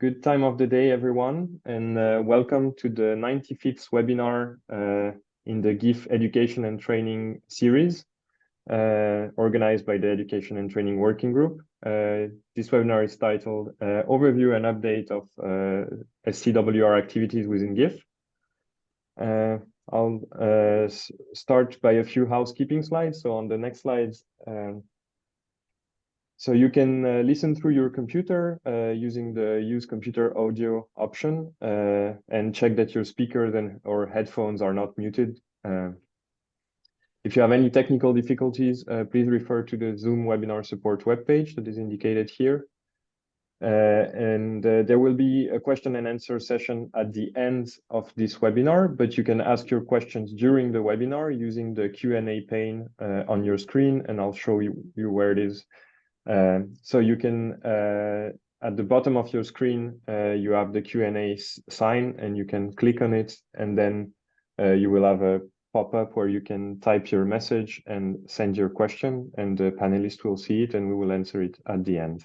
Good time of the day, everyone, and welcome to the 95th webinar in the GIF Education and Training series, organized by the Education and Training Working Group. This webinar is titled Overview and Update of SCWR Activities within GIF. I'll start by a few housekeeping slides. So on the next slides, so you can listen through your computer using the use computer audio option and check that your speakers or headphones are not muted. If you have any technical difficulties, please refer to the Zoom webinar support webpage that is indicated here. There will be a question and answer session at the end of this webinar, but you can ask your questions during the webinar using the Q&A pane on your screen, and I'll show you where it is. So you can, at the bottom of your screen, you have the Q&A sign, and you can click on it, and then you will have a pop-up where you can type your message and send your question, and the panelist will see it, and we will answer it at the end.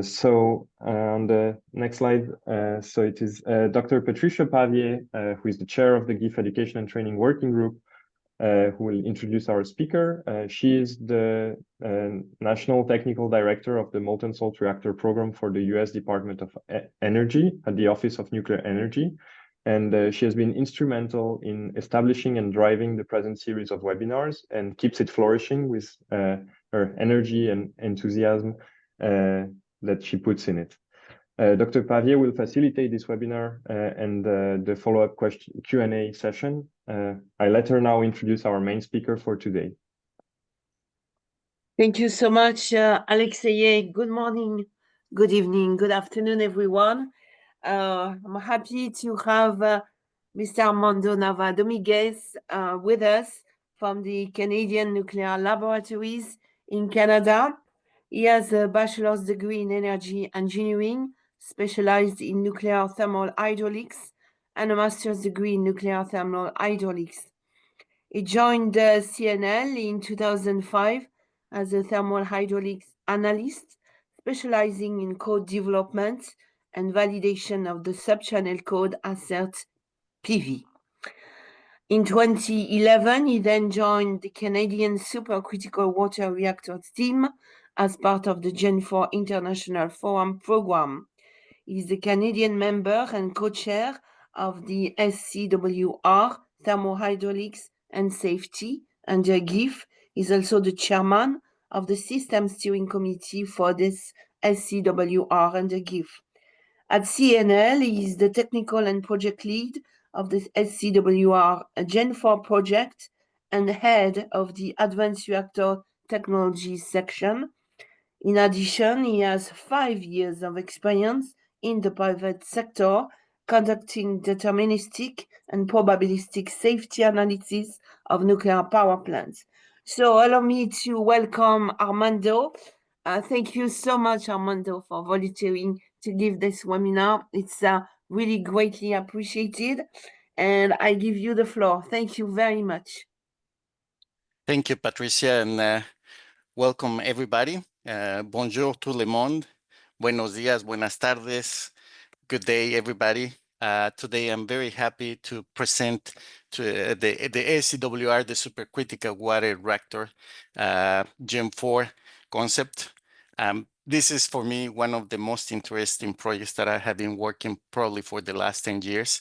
So on the next slide, so it is Dr. Patricia Pavier, who is the chair of the GIF Education and Training Working Group, who will introduce our speaker. She is the National Technical Director of the Molten Salt Reactor Program for the US Department of Energy at the Office of Nuclear Energy. And she has been instrumental in establishing and driving the present series of webinars and keeps it flourishing with her energy and enthusiasm that she puts in it. Dr. Pavier will facilitate this webinar and the follow-up Q&A session. I let her now introduce our main speaker for today. Thank you so much, Alexei. Good morning, good evening, good afternoon, everyone. I'm happy to have Mr. Armando Nava-Dominguez with us from the Canadian Nuclear Laboratories in Canada. He has a bachelor's degree in energy engineering, specialized in nuclear thermal hydraulics, and a master's degree in nuclear thermal hydraulics. He joined CNL in 2005 as a thermal hydraulics analyst, specializing in code development and validation of the subchannel code Assert PV. In 2011, he then joined the Canadian supercritical water reactors team as part of the Gen 4 International Forum program. He is the Canadian member and co-chair of the SCWR, Thermohydraulics and Safety, under GIF. He's also the chairman of the System Steering Committee for this SCWR under GIF. At CNL, he is the technical and project lead of the SCWR Gen 4 project and head of the Advanced Reactor Technology section. In addition, he has 5 years of experience in the private sector, conducting deterministic and probabilistic safety analysis of nuclear power plants. So allow me to welcome Armando. Thank you so much, Armando, for volunteering to give this webinar. It's really greatly appreciated. And I give you the floor. Thank you very much. Thank you, Patricia, and welcome everybody. Bonjour tout le monde. Buenos días, buenas tardes. Good day, everybody. Today, I'm very happy to present to the SCWR, the supercritical water reactor Gen 4 concept. This is, for me, one of the most interesting projects that I have been working probably for the last 10 years.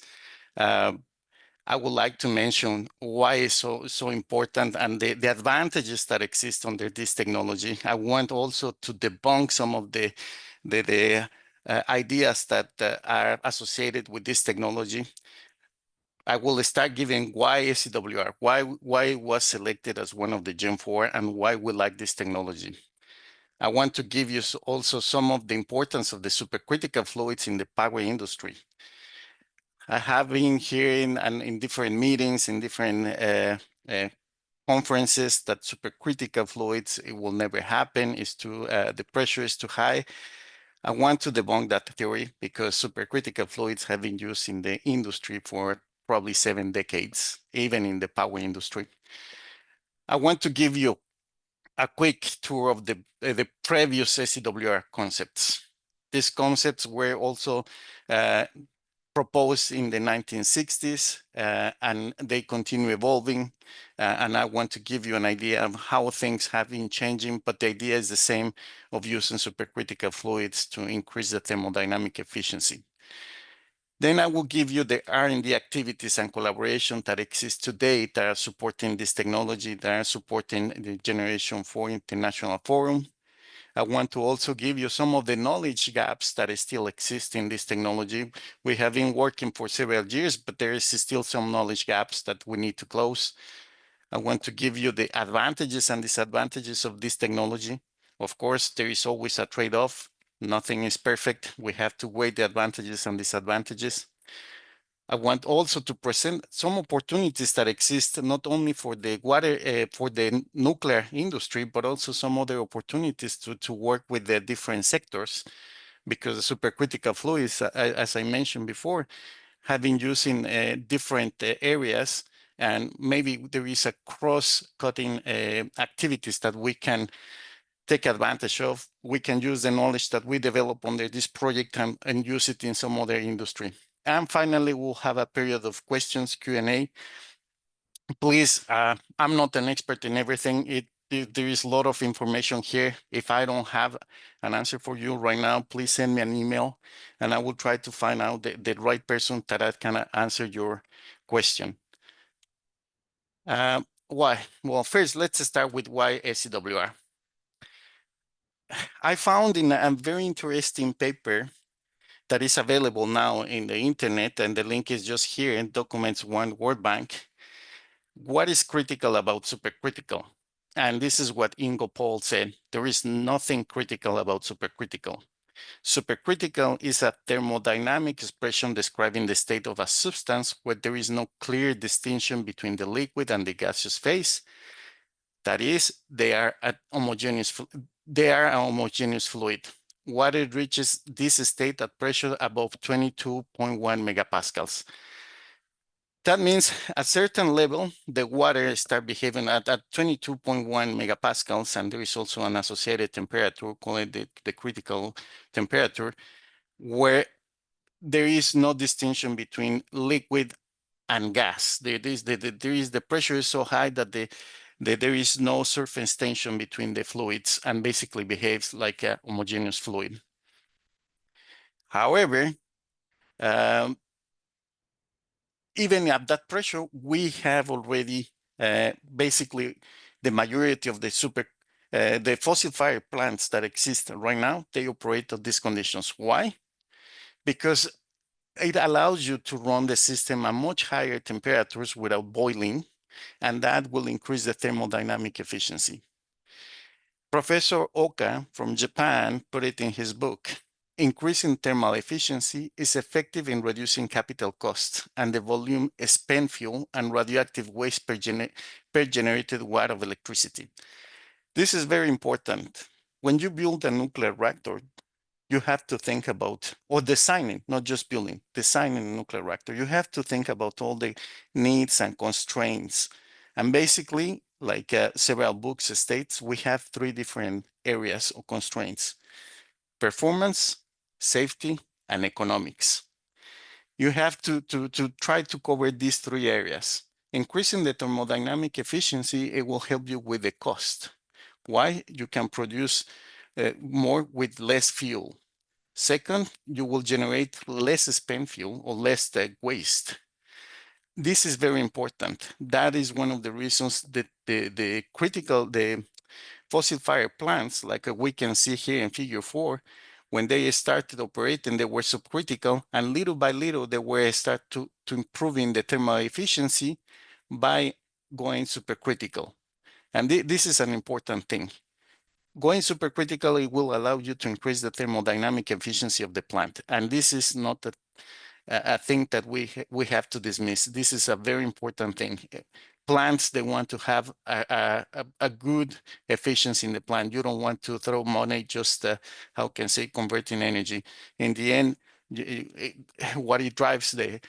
I would like to mention why it's so important and the advantages that exist under this technology. I want also to debunk some of the ideas that are associated with this technology. I will start giving why SCWR, why it was selected as one of the Gen 4 and why we like this technology. I want to give you also some of the importance of the supercritical fluids in the power industry. I have been hearing in different meetings, in different conferences that supercritical fluids, it will never happen. The pressure is too high. I want to debunk that theory because supercritical fluids have been used in the industry for probably 7 decades, even in the power industry. I want to give you a quick tour of the previous SCWR concepts. These concepts were also proposed in the 1960s, and they continue evolving. And I want to give you an idea of how things have been changing, but the idea is the same of using supercritical fluids to increase the thermodynamic efficiency. Then I will give you the R&D activities and collaboration that exist today that are supporting this technology, that are supporting the Generation 4 International Forum. I want to also give you some of the knowledge gaps that still exist in this technology. We have been working for several years, but there is still some knowledge gaps that we need to close. I want to give you the advantages and disadvantages of this technology. Of course, there is always a trade-off. Nothing is perfect. We have to weigh the advantages and disadvantages. I want also to present some opportunities that exist not only for the for the nuclear industry, but also some other opportunities to work with the different sectors, because the supercritical fluids, as I mentioned before, have been used in different areas, and maybe there is a cross-cutting activities that we can take advantage of. We can use the knowledge that we develop under this project and use it in some other industry. And finally, we'll have a period of questions, Q&A. Please, I'm not an expert in everything. There is a lot of information here. If I don't have an answer for you right now, please send me an email, and I will try to find out the right person that can answer your question. Why? Well, first, let's start with why SCWR. I found in a very interesting paper that is available now in the internet, and the link is just here in Documents 1 World Bank. What is critical about supercritical? And this is what Ingo Paul said. There is nothing critical about supercritical. Supercritical is a thermodynamic expression describing the state of a substance where there is no clear distinction between the liquid and the gaseous phase. That is, they are a homogeneous fluid. Water reaches this state at pressure above 22.1 megapascals. That means at certain level, the water starts behaving at 22.1 megapascals, and there is also an associated temperature, called the critical temperature, where there is no distinction between liquid and gas. The pressure is so high that there is no surface tension between the fluids and basically behaves like a homogeneous fluid. However, even at that pressure, we have already basically the majority of the fossil fire plants that exist right now, they operate at these conditions. Why? Because it allows you to run the system at much higher temperatures without boiling, and that will increase the thermodynamic efficiency. Professor Oka from Japan put it in his book. Increasing thermal efficiency is effective in reducing capital costs and the volume spent fuel and radioactive waste per generated watt of electricity. This is very important. When you build a nuclear reactor, you have to think about, or designing, not just building, designing a nuclear reactor. You have to think about all the needs and constraints. And basically, like several books states, we have 3 different areas of constraints: performance, safety, and economics. You have to try to cover these 3 areas. Increasing the thermodynamic efficiency, it will help you with the cost. Why? You can produce more with less fuel. Second, you will generate less spent fuel or less waste. This is very important. That is one of the reasons that the fossil fire plants, like we can see here in figure 4, when they started operating, they were subcritical, and little by little, they were start to improving the thermal efficiency by going supercritical. And this is an important thing. Going supercritical, it will allow you to increase the thermodynamic efficiency of the plant. And this is not a thing that we have to dismiss. This is a very important thing. Plants, they want to have a good efficiency in the plant. You don't want to throw money just, how can I say, converting energy. In the end, what it drives the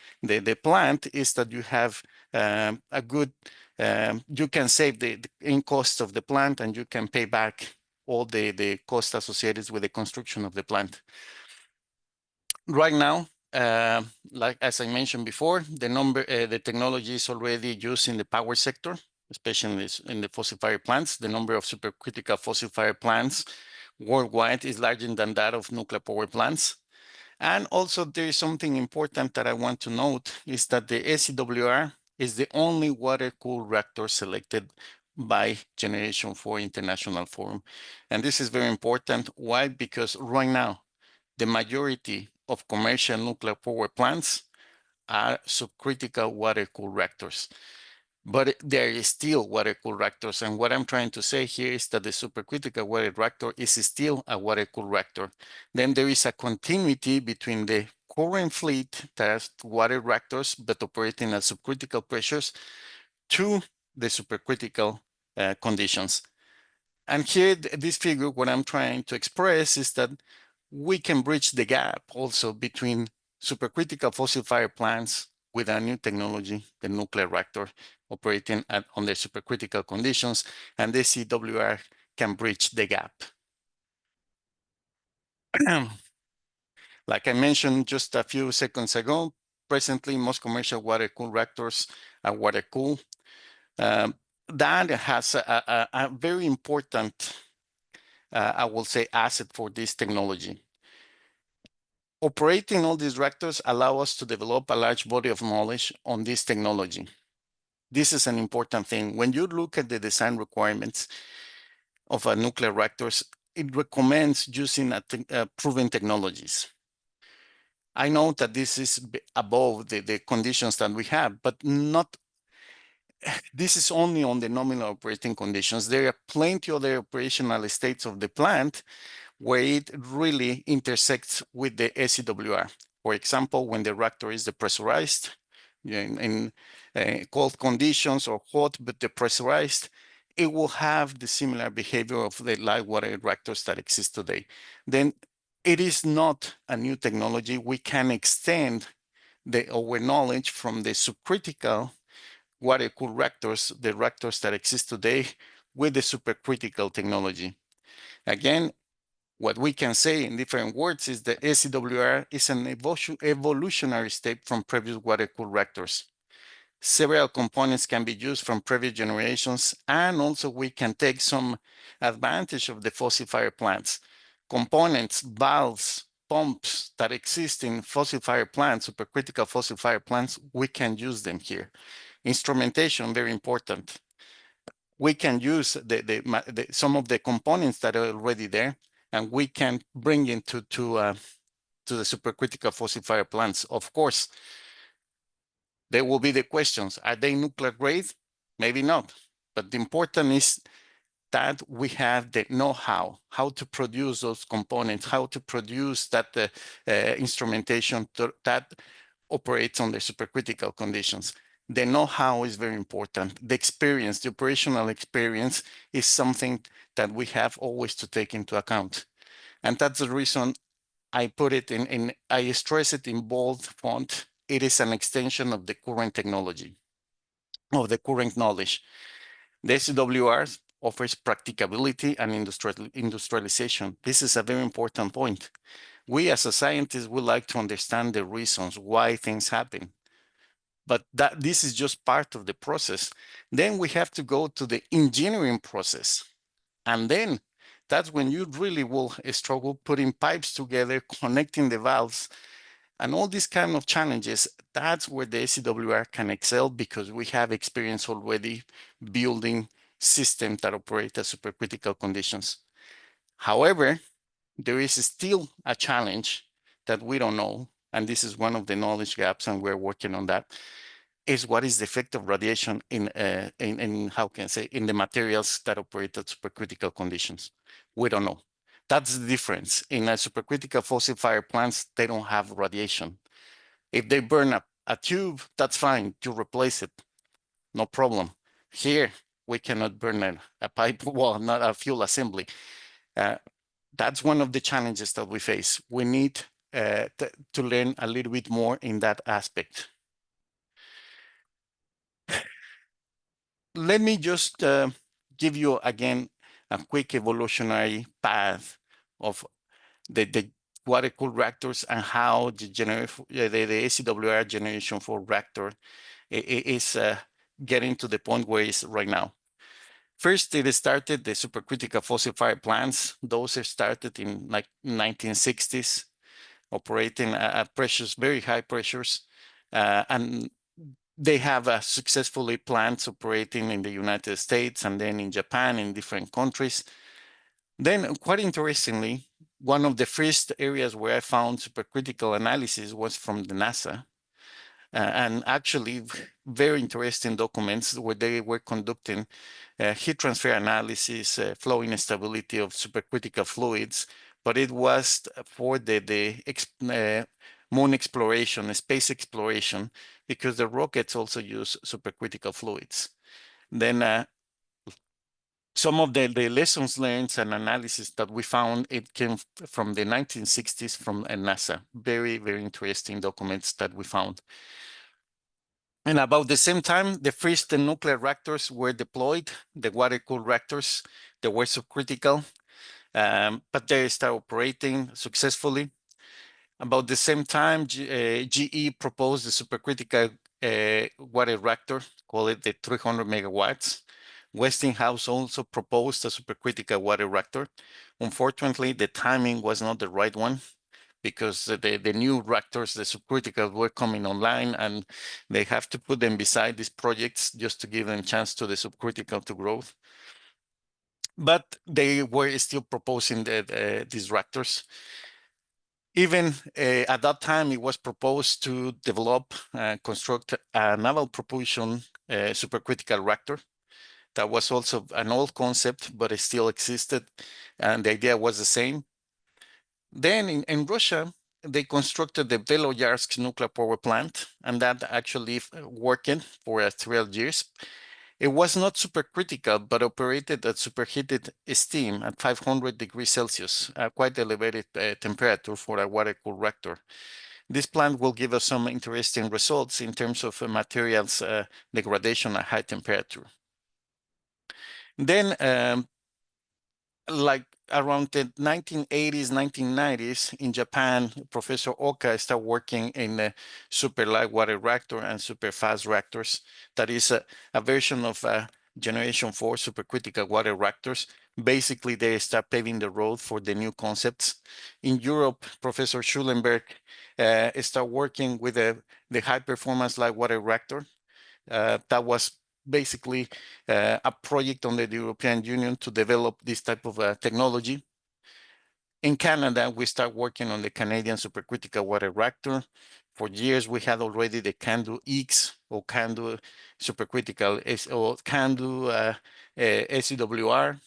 plant is that you have a good, you can save the in cost of the plant, and you can pay back all the costs associated with the construction of the plant. right now, like as I mentioned before, the technology is already used in the power sector, especially in the fossil fire plants. The number of supercritical fossil fire plants worldwide is larger than that of nuclear power plants. And also there is something important that I want to note is that the SCWR is the only water-cooled reactor selected by Generation 4 International Forum. And this is very important. Why? Because right now, the majority of commercial nuclear power plants are subcritical water-cooled reactors. But there is still water-cooled reactors. And what I'm trying to say here is that the supercritical water reactor is still a water-cooled reactor. Then there is a continuity between the current fleet that has water reactors but operating at subcritical pressures to the supercritical conditions. And here, this figure, what I'm trying to express is that we can bridge the gap also between supercritical fossil fire plants with a new technology, the nuclear reactor, operating under supercritical conditions, and the SCWR can bridge the gap. Like I mentioned just a few seconds ago, presently most commercial water-cooled reactors are water-cooled. That has a very important, I will say, asset for this technology. Operating all these reactors allow us to develop a large body of knowledge on this technology. This is an important thing. When you look at the design requirements of a nuclear reactors, it recommends using proven technologies. I know that this is above the conditions that we have, but not. This is only on the nominal operating conditions. There are plenty of other operational states of the plant where it really intersects with the SCWR. For example, when the reactor is depressurized in cold conditions or hot but depressurized, it will have the similar behavior of the light water reactors that exist today. Then it is not a new technology. We can extend our knowledge from the subcritical water-cooled reactors, the reactors that exist today, with the supercritical technology. Again, what we can say in different words is that SCWR is an evolutionary step from previous water-cooled reactors. Several components can be used from previous generations, and also we can take some advantage of the fossil fire plants. Components, valves, pumps that exist in fossil fire plants, supercritical fossil fire plants, we can use them here. Instrumentation, very important. We can use some of the components that are already there, and we can bring into to the supercritical fossil fire plants. Of course, there will be the questions: are they nuclear grade? Maybe not. But the important is that we have the know-how, how to produce those components, how to produce that instrumentation that operates under supercritical conditions. The know-how is very important. The experience, the operational experience is something that we have always to take into account. And that's the reason I put it I stress it in bold font. It is an extension of the current technology, of the current knowledge. The SCWR offers practicability and industrialization. This is a very important point. We as a scientist would like to understand the reasons why things happen. But this is just part of the process. Then we have to go to the engineering process. And then that's when you really will struggle putting pipes together, connecting the valves, and all these kind of challenges. That's where the SCWR can excel, because we have experience already building systems that operate at supercritical conditions. However, there is still a challenge that we don't know, and this is one of the knowledge gaps, and we're working on that, is what is the effect of radiation in how can I say, in the materials that operate at supercritical conditions. We don't know. That's the difference. In a supercritical fossil fire plants, they don't have radiation. If they burn a tube, that's fine, you replace it, no problem. Here, we cannot burn a pipe, well, not a fuel assembly. That's one of the challenges that we face. We need to learn a little bit more in that aspect. Let me just give you again a quick evolutionary path of the water-cooled reactors and how the SCWR generation for reactor is getting to the point where it's right now. First, it started the supercritical fossil fire plants. Those are started in like 1960s, operating at pressures, very high pressures, and they have successfully plants operating in the United States and then in Japan, in different countries. Then, quite interestingly, one of the first areas where I found supercritical analysis was from the NASA. And actually, very interesting documents where they were conducting heat transfer analysis, flow instability of supercritical fluids, but it was for the moon exploration, space exploration, because the rockets also use supercritical fluids. Then some of the lessons learned and analysis that we found, it came from the 1960s from NASA. Very, very interesting documents that we found. And about the same time, the first nuclear reactors were deployed, the water-cooled reactors. They were subcritical, but they started operating successfully. About the same time, GE proposed the supercritical water reactor, call it the 300 megawatts. Westinghouse also proposed a supercritical water reactor. Unfortunately, the timing was not the right one, because the new reactors, the subcritical, were coming online, and they have to put them beside these projects just to give them a chance to the subcritical to grow. But they were still proposing these reactors. Even at that time, it was proposed to develop, construct a naval propulsion supercritical reactor. That was also an old concept, but it still existed, and the idea was the same. Then in Russia, they constructed the Beloyarsk nuclear power plant, and that actually worked for 12 years. It was not supercritical, but operated at superheated steam at 500 degrees Celsius, quite elevated temperature for a water-cooled reactor. This plant will give us some interesting results in terms of materials degradation at high temperature. Then, like around the 1980s, 1990s, in Japan, Professor Oka started working in a super light water reactor and super fast reactors. That is a version of generation 4 supercritical water reactors. Basically, they start paving the road for the new concepts. In Europe, Professor Schulenberg started working with the high performance light water reactor. That was basically a project on the European Union to develop this type of technology. In Canada, we start working on the Canadian supercritical water reactor. For years, we had already the CANDU X or CANDU supercritical or CANDU SCWR.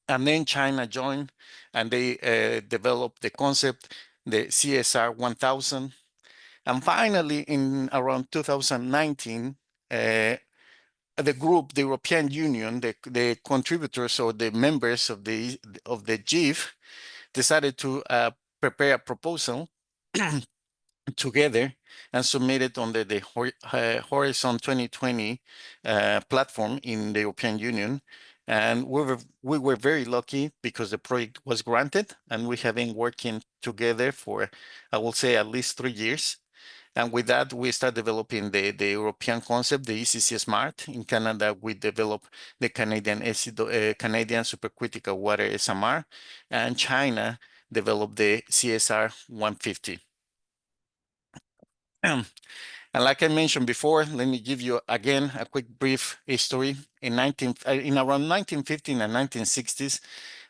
And then China joined, and they developed the concept, the CSR 1000. And finally, in around 2019, the group, the European Union, the contributors or the members of the GIF decided to prepare a proposal together and submit it on the Horizon 2020 platform in the European Union. And we were very lucky because the project was granted, and we have been working together for, I will say, at least 3 years. And with that, we start developing the European concept, the ECC Smart. In Canada, we developed the Canadian supercritical water SMR, and China developed the CSR 150. And like I mentioned before, let me give you again a quick brief history. In around 1915 and 1960s,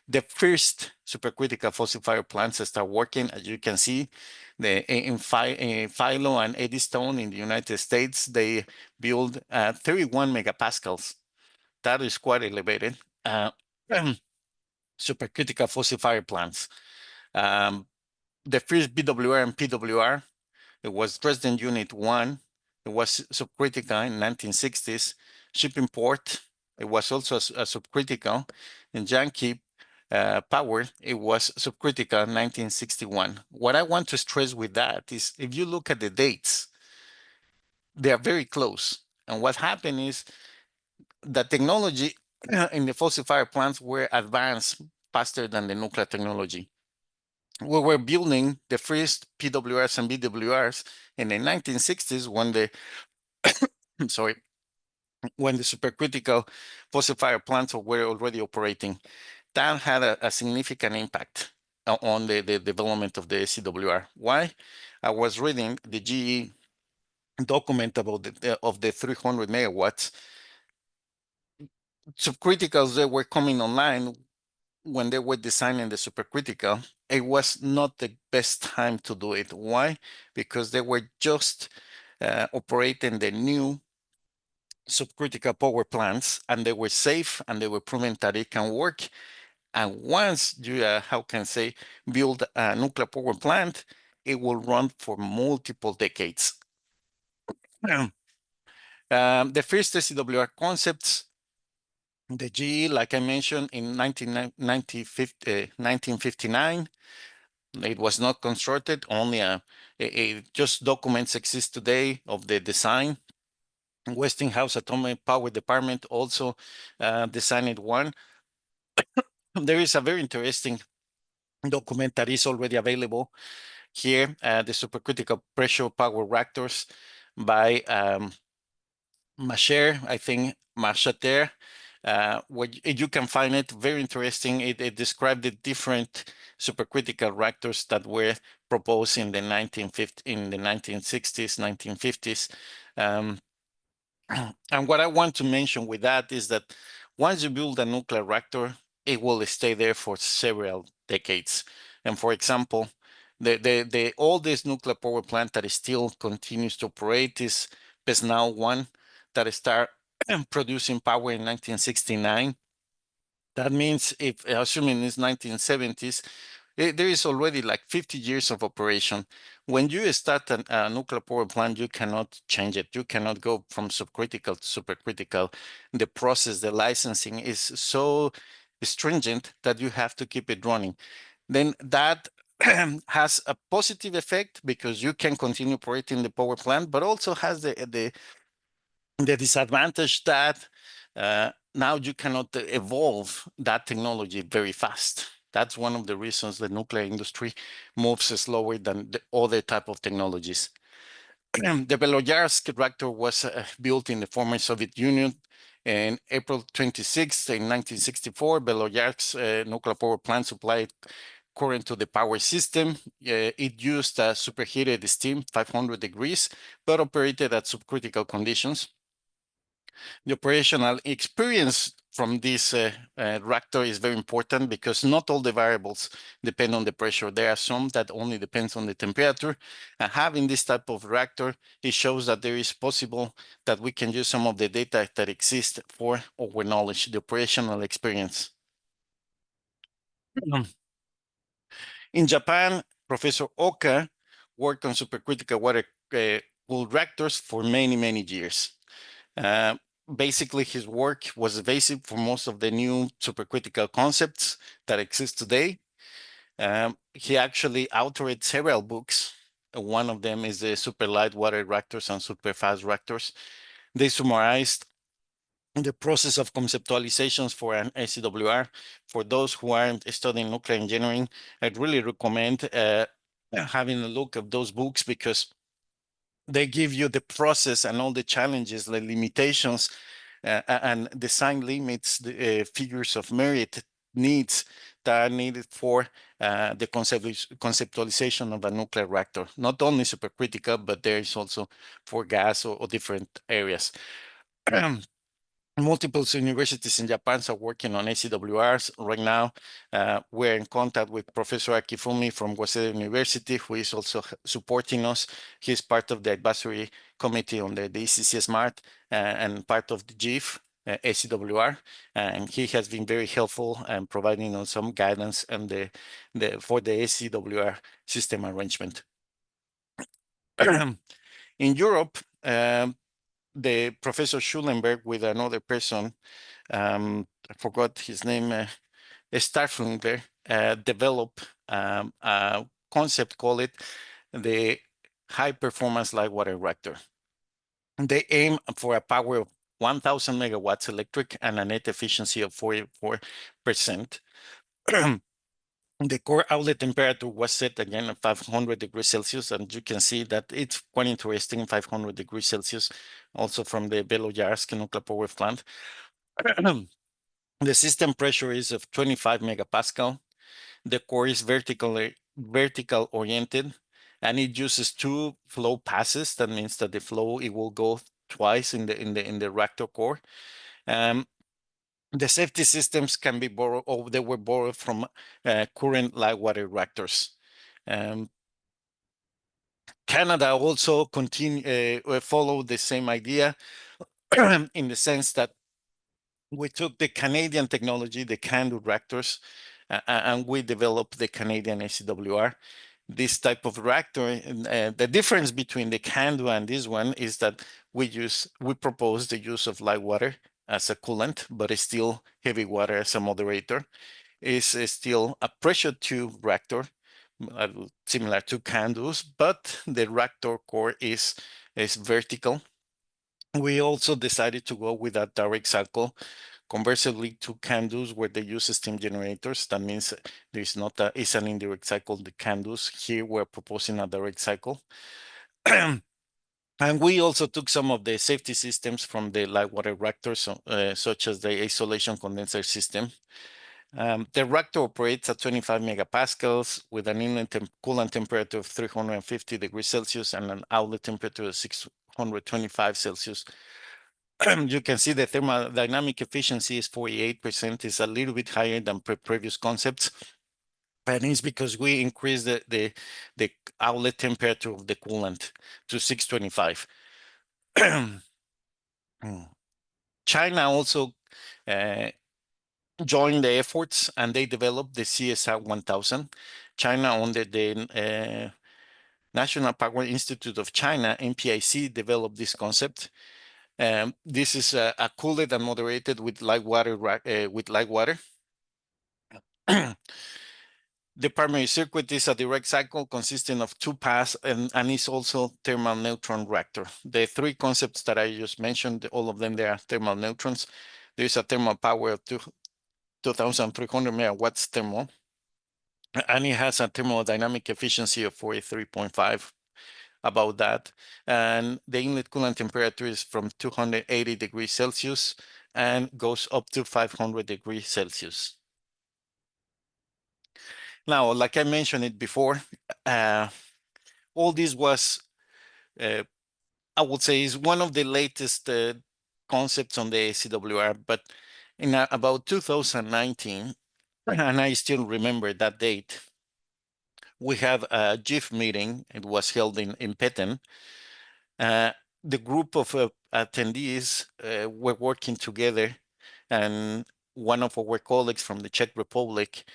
the first supercritical fossil fire plants start working. As you can see, in Philo and Eddystone in the United States, they build 31 megapascals. That is quite elevated. Supercritical fossil fire plants. The first BWR and PWR, it was Dresden Unit 1. It was subcritical in 1960s. Shipping port, it was also a subcritical. And Yankee power, it was subcritical in 1961. What I want to stress with that is if you look at the dates, they are very close. And what happened is the technology in the fossil fire plants were advanced faster than the nuclear technology. we were building the first PWRs and BWRs in the 1960s when the sorry, when the supercritical fossil fire plants were already operating. That had a significant impact on the development of the SCWR. Why? I was reading the GE document about of the 300 megawatts. Subcriticals that were coming online when they were designing the supercritical, it was not the best time to do it. Why? Because they were just operating the new subcritical power plants, and they were safe, and they were proven that it can work. And once you, how can I say, build a nuclear power plant, it will run for multiple decades. The first SCWR concepts, the GE, like I mentioned, in 1959, it was not constructed, only just documents exist today of the design. Westinghouse Atomic Power Department also designed one. There is a very interesting document that is already available here, the supercritical pressure power reactors by Macher, I think, Marchater, where you can find it very interesting. It described the different supercritical reactors that were proposed in the 1960s, 1950s. And what I want to mention with that is that once you build a nuclear reactor, it will stay there for several decades. And for example, the oldest nuclear power plant that still continues to operate is Pesnau 1, that started producing power in 1969. That means, if assuming it's 1970s, there is already like 50 years of operation. When you start a nuclear power plant, you cannot change it. You cannot go from subcritical to supercritical. The process, the licensing is so stringent that you have to keep it running. Then that has a positive effect because you can continue operating the power plant, but also has the disadvantage that now you cannot evolve that technology very fast. That's one of the reasons the nuclear industry moves slower than the other type of technologies. The Beloyarsk reactor was built in the former Soviet Union. In April 26, in 1964, Beloyarsk's nuclear power plant supplied current to the power system. It used superheated steam, 500 degrees, but operated at subcritical conditions. The operational experience from this reactor is very important because not all the variables depend on the pressure. There are some that only depends on the temperature. And having this type of reactor, it shows that there is possible that we can use some of the data that exists for our knowledge, the operational experience. In Japan, Professor Oka worked on supercritical water cooled reactors for many, many years. Basically, his work was the basis for most of the new supercritical concepts that exist today. He actually authored several books. One of them is the super light water reactors and super fast reactors. They summarized the process of conceptualizations for an SCWR. For those who aren't studying nuclear engineering, I'd really recommend having a look at those books because they give you the process and all the challenges, the limitations, and design limits, the figures of merit needs that are needed for the conceptualization of a nuclear reactor. Not only supercritical, but there is also for gas or different areas. Multiple universities in Japan are working on SCWRs right now. We're in contact with Professor Akifumi from Waseda University, who is also supporting us. He's part of the advisory committee on the ECC Smart and part of the GIF SCWR, and he has been very helpful and providing us some guidance and for the SCWR system arrangement. In Europe, the Professor Schulenberg with another person, I forgot his name, Starflinger, developed a concept, call it the high performance light water reactor. They aim for a power of 1,000 megawatts electric and a net efficiency of 44%. The core outlet temperature was set again at 500 degrees Celsius, and you can see that it's quite interesting, 500 degrees Celsius, also from the Beloyarsk nuclear power plant. The system pressure is of 25 megapascal. The core is vertical oriented, and it uses 2 flow passes. That means that the flow, it will go twice in the reactor core. The safety systems can be borrowed, or they were borrowed from current light water reactors. Canada also followed the same idea in the sense that we took the Canadian technology, the CANDU reactors, and we developed the Canadian SCWR. This type of reactor, the difference between the CANDU and this one is that we propose the use of light water as a coolant, but it's still heavy water as a moderator. Is still a pressure tube reactor, similar to CANDUs, but the reactor core is vertical. We also decided to go with a direct cycle, conversely to CANDUs where they use steam generators. That means it's an indirect cycle, the CANDUs. Here we're proposing a direct cycle. And we also took some of the safety systems from the light water reactors, such as the isolation condenser system. The reactor operates at 25 megapascals with an inlet coolant temperature of 350 degrees Celsius and an outlet temperature of 625 Celsius. You can see the thermodynamic efficiency is 48%, is a little bit higher than previous concepts. And it's because we increased the outlet temperature of the coolant to 625. China also joined the efforts, and they developed the CSR 1000. China, under the National Power Institute of China, NPIC, developed this concept. This is a cooled and moderated with light water. The primary circuit is a direct cycle consisting of 2 paths and is also thermal neutron reactor. The 3 concepts that I just mentioned, all of them, they are thermal neutrons. There's a thermal power of 2,300 megawatts thermal, and it has a thermodynamic efficiency of 43.5, about that. And the inlet coolant temperature is from 280 degrees Celsius and goes up to 500 degrees Celsius. Now, like I mentioned it before, all this was, I would say, is one of the latest concepts on the SCWR, but in about 2019, and I still remember that date, we have a GIF meeting. It was held in Petten. The group of attendees were working together, and one of our colleagues from the Czech Republic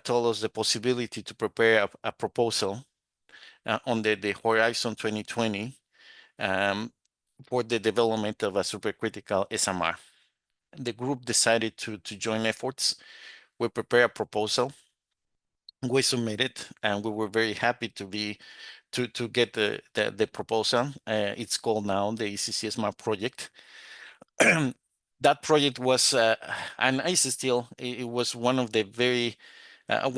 told us the possibility to prepare a proposal on the Horizon 2020 for the development of a supercritical SMR. The group decided to join efforts. We prepared a proposal. We submitted, and we were very happy to get the proposal. It's called now the ECC SMR project. That project was, and is still, it was one of the very, I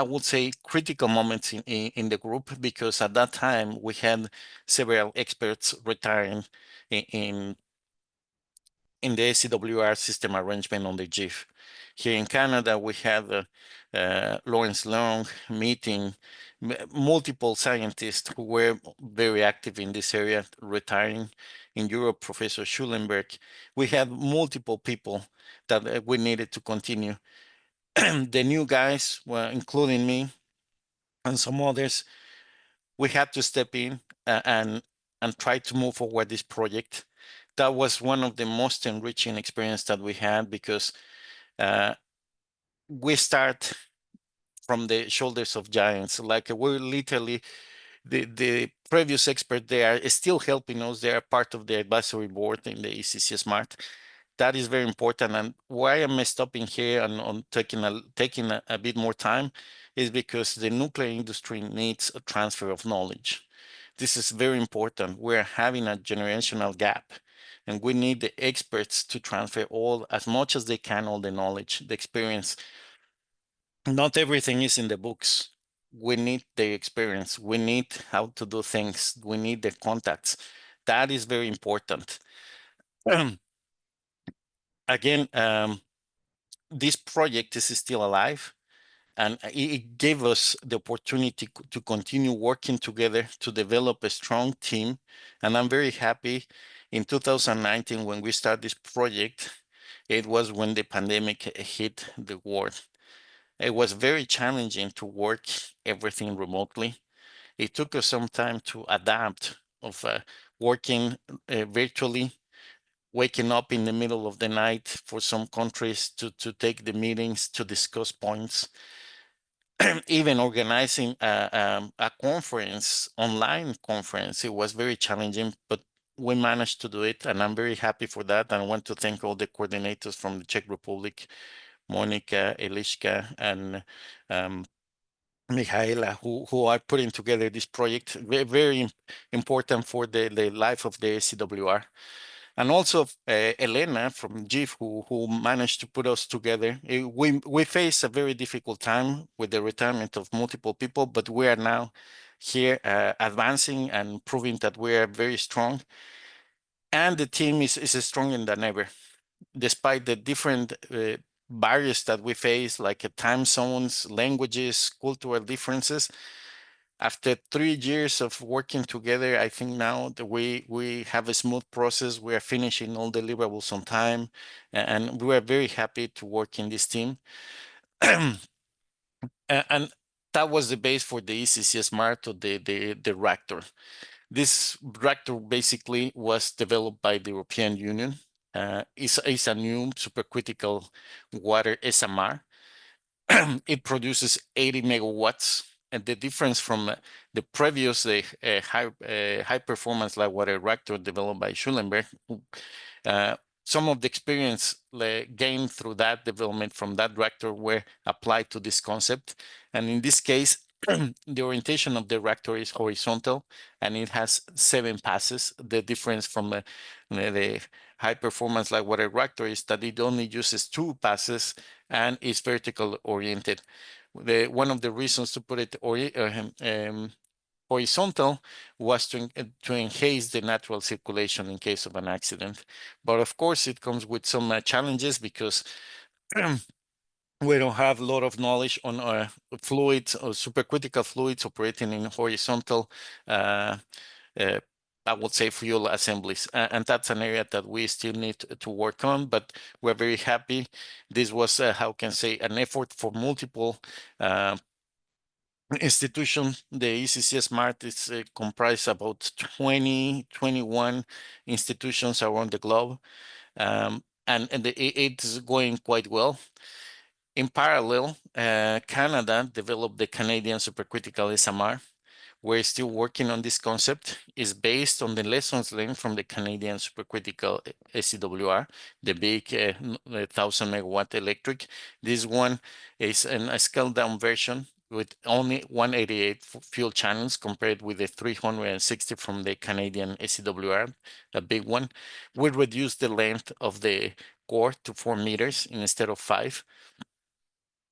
would say, critical moments in the group, because at that time we had several experts retiring in the SCWR system arrangement on the GIF. Here in Canada, we have Lawrence Long meeting multiple scientists who were very active in this area, retiring. In Europe, Professor Schulenberg. We had multiple people that we needed to continue. The new guys, well, including me and some others, we had to step in and try to move forward this project. That was one of the most enriching experience that we had, because we start from the shoulders of giants. Like, we're literally, the previous expert there is still helping us. They are part of the advisory board in the ECC Smart. That is very important. And why I'm stopping here and on taking a bit more time is because the nuclear industry needs a transfer of knowledge. This is very important. We're having a generational gap, and we need the experts to transfer as much as they can, all the knowledge, the experience. not everything is in the books. We need the experience. We need how to do things. We need the contacts. That is very important. Again, this project is still alive, and it gave us the opportunity to continue working together to develop a strong team. And I'm very happy in 2019, when we started this project, it was when the pandemic hit the world. It was very challenging to work everything remotely. It took us some time to adapt of working virtually, waking up in the middle of the night for some countries to take the meetings, to discuss points, even organizing a conference, online conference. It was very challenging, but we managed to do it, and I'm very happy for that. And I want to thank all the coordinators from the Czech Republic, Monica, Eliška, and Michaela, who are putting together this project. Very, very important for the life of the SCWR. And also Elena from GIF, who managed to put us together. We face a very difficult time with the retirement of multiple people, but we are now here advancing and proving that we are very strong. And the team is stronger than ever, despite the different barriers that we face, like time zones, languages, cultural differences. After 3 years of working together, I think now that we have a smooth process. We are finishing all deliverables on time, and we are very happy to work in this team. And that was the base for the ECC Smart, or the reactor. This reactor basically was developed by the European Union. It's a new supercritical water SMR. It produces 80 megawatts, and the difference from the previous high performance light water reactor developed by Schulenberg, some of the experience gained through that development from that reactor were applied to this concept. And in this case, the orientation of the reactor is horizontal, and it has 7 passes. The difference from the high performance light water reactor is that it only uses 2 passes and is vertical oriented. One of the reasons to put it horizontal was to enhance the natural circulation in case of an accident. But of course, it comes with some challenges, because we don't have a lot of knowledge on fluids or supercritical fluids operating in horizontal, I would say, fuel assemblies. And that's an area that we still need to work on, but we're very happy. This was, how can I say, an effort for multiple institutions. The ECC Smart is comprised about 21 institutions around the globe, and it's going quite well. In parallel, Canada developed the Canadian supercritical SMR. We're still working on this concept. It's based on the lessons learned from the Canadian supercritical SCWR, the big 1,000 megawatt electric. This one is a scaled down version with only 188 fuel channels, compared with the 360 from the Canadian SCWR, a big one. We reduced the length of the core to 4 meters instead of 5.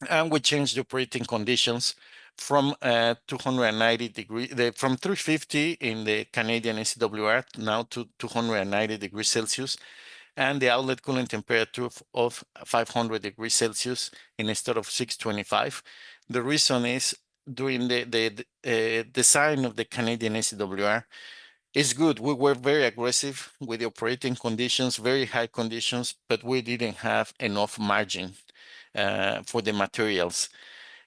And we changed the operating conditions from 290 degrees, from 350 in the Canadian SCWR now to 290 degrees Celsius, and the outlet coolant temperature of 500 degrees Celsius instead of 625. The reason is, during the design of the Canadian SCWR, it's good. We were very aggressive with the operating conditions, very high conditions, but we didn't have enough margin for the materials.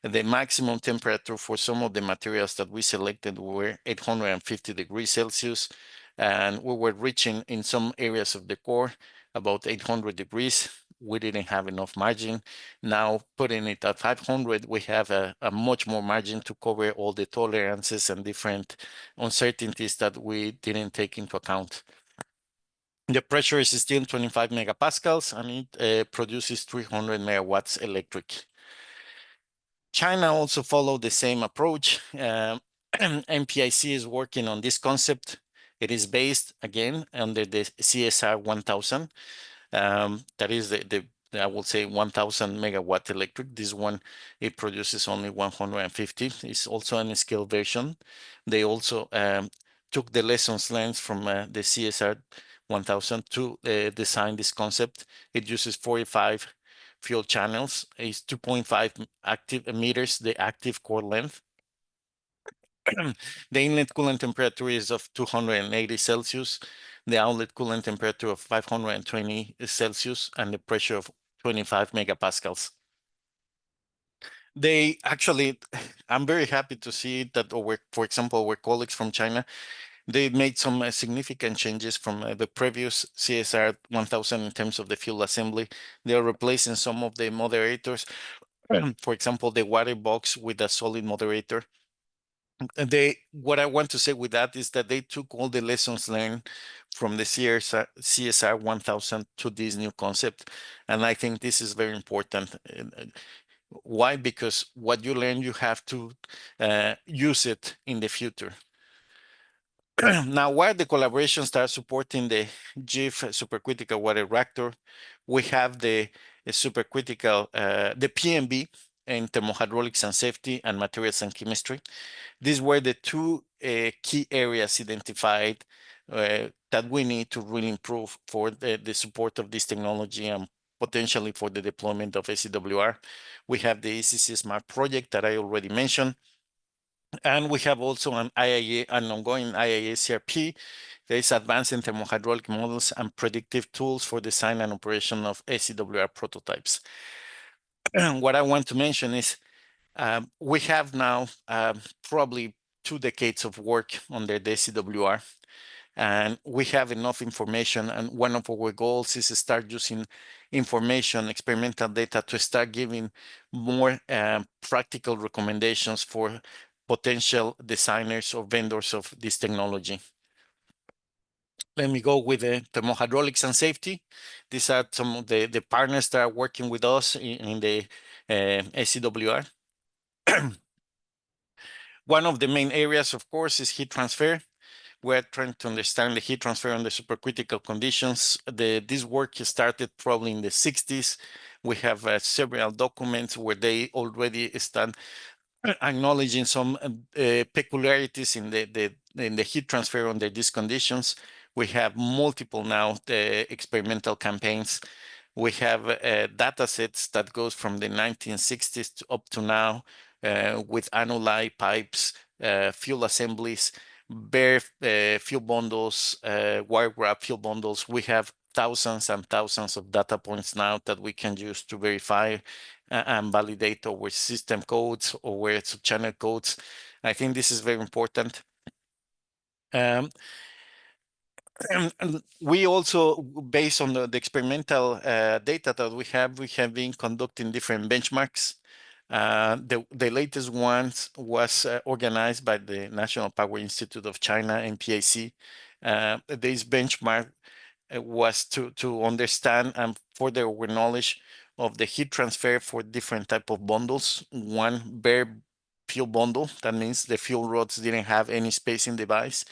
The maximum temperature for some of the materials that we selected were 850 degrees Celsius, and we were reaching in some areas of the core about 800 degrees. We didn't have enough margin. Now, putting it at 500, we have a much more margin to cover all the tolerances and different uncertainties that we didn't take into account. The pressure is still 25 megapascals, and it produces 300 megawatts electric. China also followed the same approach. MPIC is working on this concept. It is based, again, under the CSR 1000. That is the I will say 1,000 megawatt electric. This one, it produces only 150. It's also an scale version. They also took the lessons learned from the CSR 1000 to design this concept. It uses 45 fuel channels. It's 2.5 active meters, the active core length. The inlet coolant temperature is of 280 Celsius, the outlet coolant temperature of 520 Celsius, and the pressure of 25 megapascals. They actually, I'm very happy to see that, for example, our colleagues from China, they made some significant changes from the previous CSR 1000 in terms of the fuel assembly. They are replacing some of the moderators, for example, the water box with a solid moderator. What I want to say with that is that they took all the lessons learned from the CSR 1000 to this new concept. And I think this is very important. Why? Because what you learn, you have to use it in the future. Now, while the collaboration starts supporting the GIF supercritical water reactor, we have the supercritical, the PMB in thermohydraulics and safety and materials and chemistry. These were the two key areas identified that we need to really improve for the support of this technology and potentially for the deployment of SCWR. We have the ECC Smart project that I already mentioned. And we have also an ongoing IAA CRP. There is advancing thermohydraulic models and predictive tools for design and operation of SCWR prototypes. What I want to mention is we have now probably 2 decades of work on the SCWR, and we have enough information. And one of our goals is to start using information, experimental data, to start giving more practical recommendations for potential designers or vendors of this technology. Let me go with the thermohydraulics and safety. These are some of the partners that are working with us in the SCWR. One of the main areas, of course, is heat transfer. We're trying to understand the heat transfer under supercritical conditions. This work started probably in the 60s. We have several documents where they already start acknowledging some peculiarities in the heat transfer under these conditions. We have multiple now experimental campaigns. We have data sets that goes from the 1960s up to now with annuli pipes, fuel assemblies, bare fuel bundles, wire wrap fuel bundles. We have thousands and thousands of data points now that we can use to verify and validate our system codes or our channel codes. I think this is very important. And we also, based on the experimental data that we have been conducting different benchmarks. The latest one was organized by the National Power Institute of China, NPIC. This benchmark was to understand and further our knowledge of the heat transfer for different type of bundles. One bare fuel bundle, that means the fuel rods didn't have any space in the device.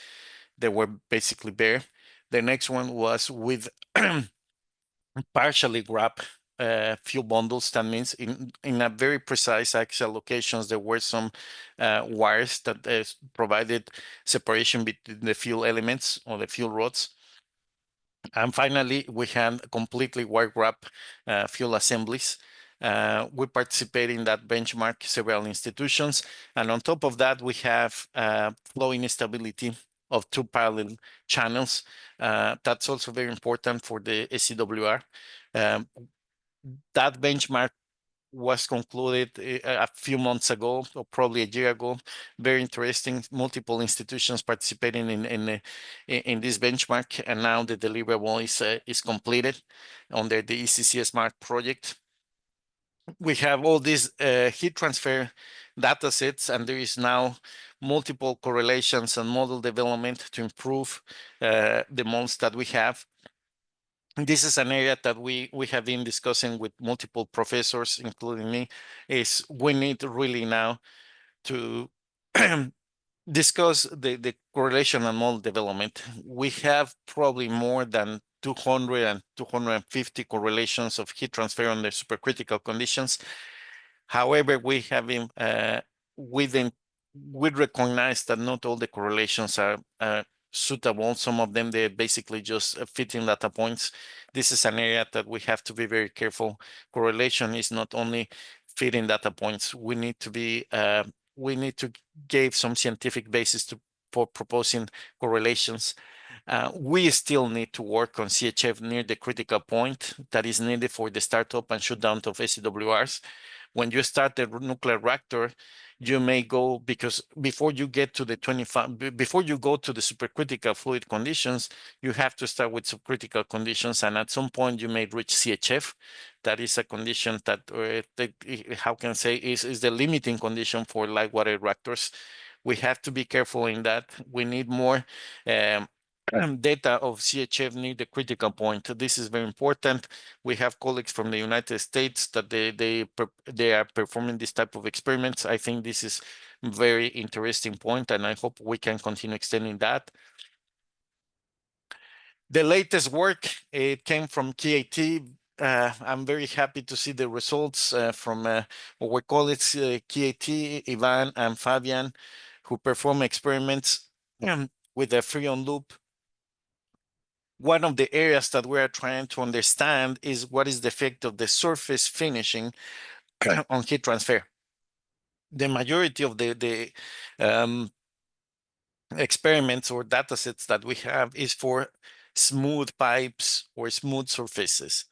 They were basically bare. The next one was with partially wrapped fuel bundles. That means in a very precise axial locations, there were some wires that provided separation between the fuel elements or the fuel rods. And finally, we had completely wire wrap fuel assemblies. We participate in that benchmark, several institutions. And on top of that, we have flow instability of 2 parallel channels. That's also very important for the SCWR. That benchmark was concluded a few months ago, or probably a year ago. Very interesting. Multiple institutions participating in this benchmark, and now the deliverable is completed under the ECC Smart project. We have all these heat transfer data sets, and there is now multiple correlations and model development to improve the models that we have. This is an area that we have been discussing with multiple professors, including me, is we need really now to discuss the correlation and model development. We have probably more than 200 and 250 correlations of heat transfer under supercritical conditions. However, we recognize that not all the correlations are suitable. Some of them, they're basically just fitting data points. This is an area that we have to be very careful. Correlation is not only fitting data points. We need to give some scientific basis for proposing correlations. We still need to work on CHF near the critical point that is needed for the startup and shutdown of SCWRs. When you start the nuclear reactor, you may go, because before you get to the before you go to the supercritical fluid conditions, you have to start with subcritical conditions, and at some point you may reach CHF. That is a condition that, how can I say, is the limiting condition for light water reactors. We have to be careful in that. We need more data of CHF near the critical point. This is very important. We have colleagues from the United States that they are performing this type of experiments. I think this is a very interesting point, and I hope we can continue extending that. The latest work, it came from KIT. I'm very happy to see the results from our colleagues, KIT, Ivan and Fabian, who perform experiments with a free-on loop. One of the areas that we are trying to understand is what is the effect of the surface finishing on heat transfer. The majority of the experiments or data sets that we have is for smooth pipes or smooth surfaces.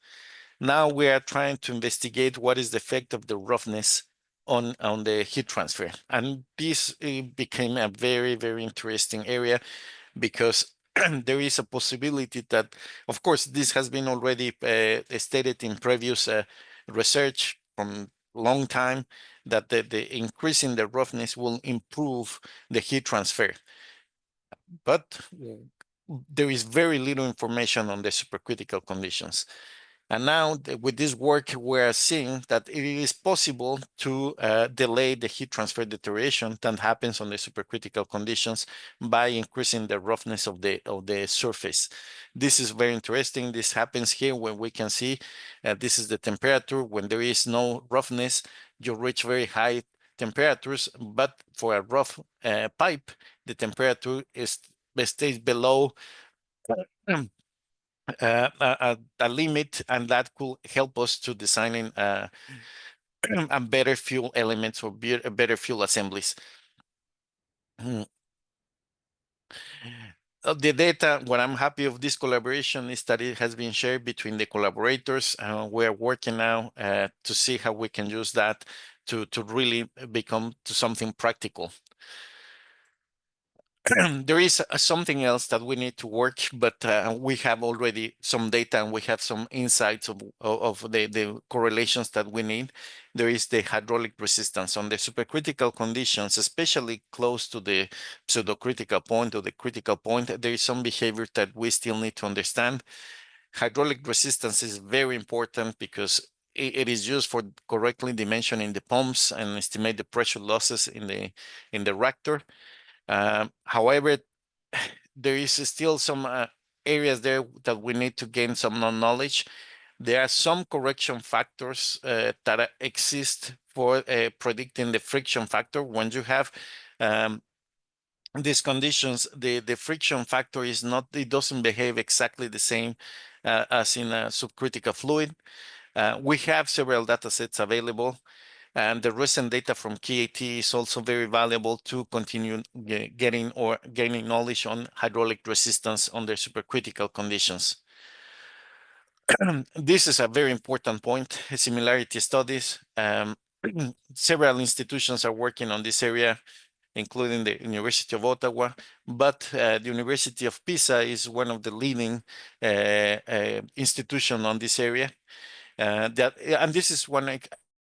Now we are trying to investigate what is the effect of the roughness on the heat transfer. And this became a very, very interesting area, because there is a possibility that, of course, this has been already stated in previous research from a long time, that the increase in the roughness will improve the heat transfer. But there is very little information on the supercritical conditions. And now with this work, we're seeing that it is possible to delay the heat transfer deterioration that happens on the supercritical conditions by increasing the roughness of the surface. This is very interesting. This happens here when we can see this is the temperature. When there is no roughness, you reach very high temperatures, but for a rough pipe, the temperature stays below a limit, and that could help us to designing a better fuel elements or better fuel assemblies. The data, what I'm happy of this collaboration is that it has been shared between the collaborators. We're working now to see how we can use that to really become to something practical. There is something else that we need to work, but we have already some data and we have some insights of the correlations that we need. There is the hydraulic resistance on the supercritical conditions, especially close to the pseudocritical point or the critical point. There is some behavior that we still need to understand. Hydraulic resistance is very important because it is used for correctly dimensioning the pumps and estimate the pressure losses in the reactor. However, there is still some areas there that we need to gain some knowledge. There are some correction factors that exist for predicting the friction factor. When you have these conditions, the friction factor is not, it doesn't behave exactly the same as in a subcritical fluid. We have several data sets available. And the recent data from KIT is also very valuable to continue gaining knowledge on hydraulic resistance under supercritical conditions. This is a very important point, similarity studies. Several institutions are working on this area, including the University of Ottawa, but the University of Pisa is one of the leading institutions on this area. And this is one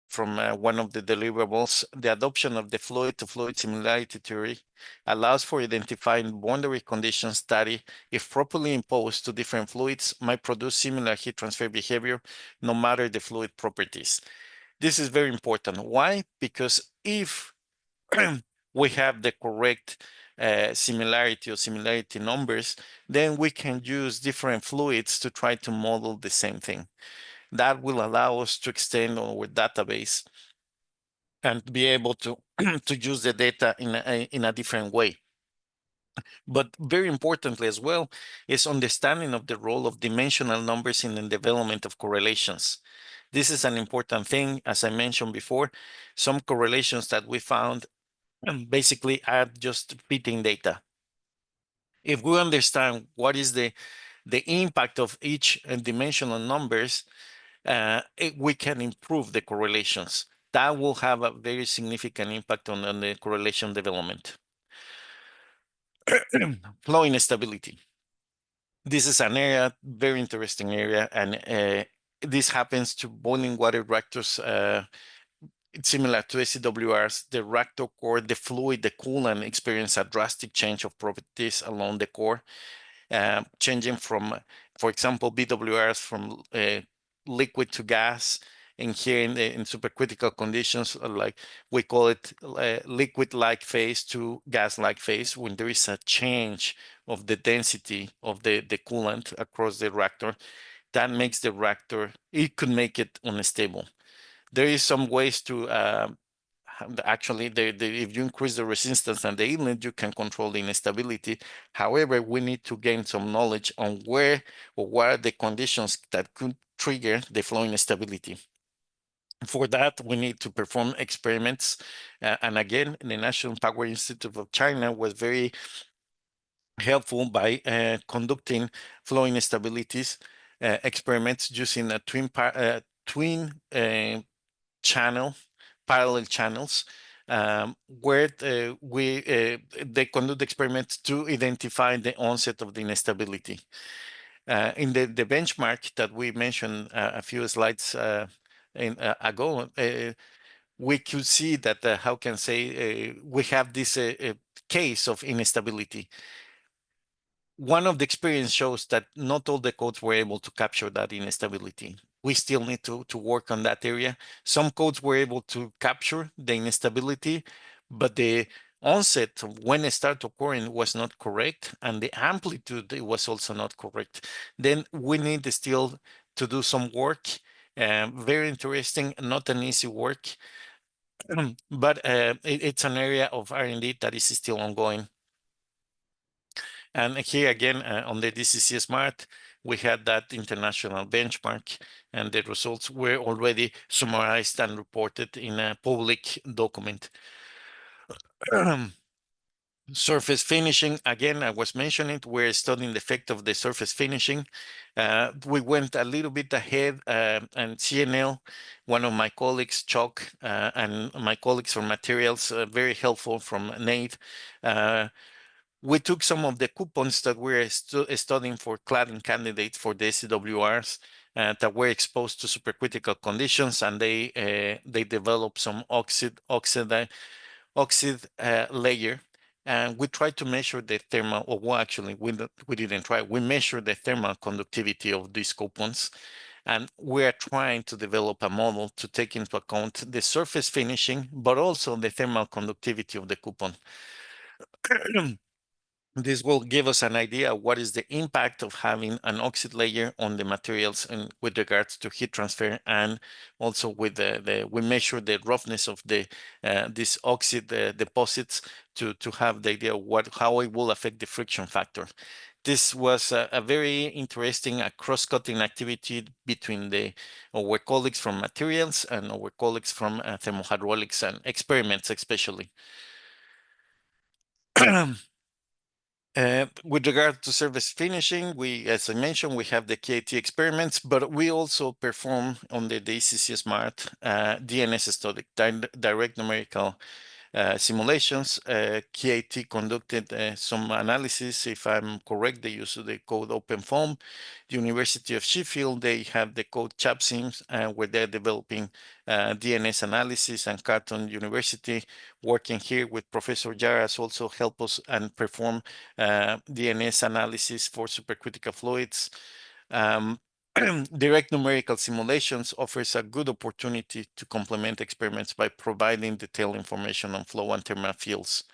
from one of the deliverables. The adoption of the fluid-to-fluid similarity theory allows for identifying boundary conditions that, if properly imposed to different fluids, might produce similar heat transfer behavior, no matter the fluid properties. This is very important. Why? Because if we have the correct similarity numbers, then we can use different fluids to try to model the same thing. That will allow us to extend our database and be able to, to use the data in a different way. But very importantly as well is understanding of the role of dimensional numbers in the development of correlations. This is an important thing. As I mentioned before, some correlations that we found basically are just fitting data. If we understand what is the impact of each dimensional numbers, we can improve the correlations. That will have a very significant impact on the correlation development. Flow instability. This is an area, very interesting area, and this happens to boiling water reactors. It's similar to SCWRs. The reactor core, the fluid, the coolant experience a drastic change of properties along the core, changing from, for example, BWRs from liquid to gas. And here in supercritical conditions, like we call it liquid-like phase to gas-like phase, when there is a change of the density of the coolant across the reactor, that makes the reactor, it could make it unstable. There is some ways to actually, if you increase the resistance and the inlet, you can control the instability. However, we need to gain some knowledge on where or what are the conditions that could trigger the flow instability. For that, we need to perform experiments. And again, the National Power Institute of China was very helpful by conducting flow instabilities experiments using a twin channel, parallel channels, where they conduct experiments to identify the onset of the instability. In the benchmark that we mentioned a few slides ago, we could see that, how can I say, we have this case of instability. One of the experience shows that not all the codes were able to capture that instability. We still need to work on that area. Some codes were able to capture the instability, but the onset when it started occurring was not correct, and the amplitude was also not correct. Then we need still to do some work. Very interesting, not an easy work, but it's an area of R&D that is still ongoing. And here again, on the DCC Smart, we had that international benchmark, and the results were already summarized and reported in a public document. Surface finishing, again, I was mentioning, we're studying the effect of the surface finishing. We went a little bit ahead, and CNL, one of my colleagues, Chuck, and my colleagues from materials, very helpful from Nate. We took some of the coupons that we're studying for cladding candidates for the SCWRs that were exposed to supercritical conditions, and they developed some oxide layer. And we tried to measure the thermal, or well, actually, we didn't try. We measured the thermal conductivity of these coupons, and we're trying to develop a model to take into account the surface finishing, but also the thermal conductivity of the coupon. This will give us an idea of what is the impact of having an oxide layer on the materials and with regards to heat transfer, and also with we measure the roughness of these oxide deposits to have the idea of how it will affect the friction factor. This was a very interesting cross-cutting activity between our colleagues from materials and our colleagues from thermohydraulics and experiments especially. With regard to surface finishing, as I mentioned, we have the KIT experiments, but we also perform on the DCC Smart DNS study, direct numerical simulations. KIT conducted some analysis, if I'm correct, they use the code OpenFOAM. The University of Sheffield, they have the code ChapSIMS, where they're developing DNS analysis, and Carleton University, working here with Professor Jaras, also help us and perform DNS analysis for supercritical fluids. Direct numerical simulations offers a good opportunity to complement experiments by providing detailed information on flow and thermal fields.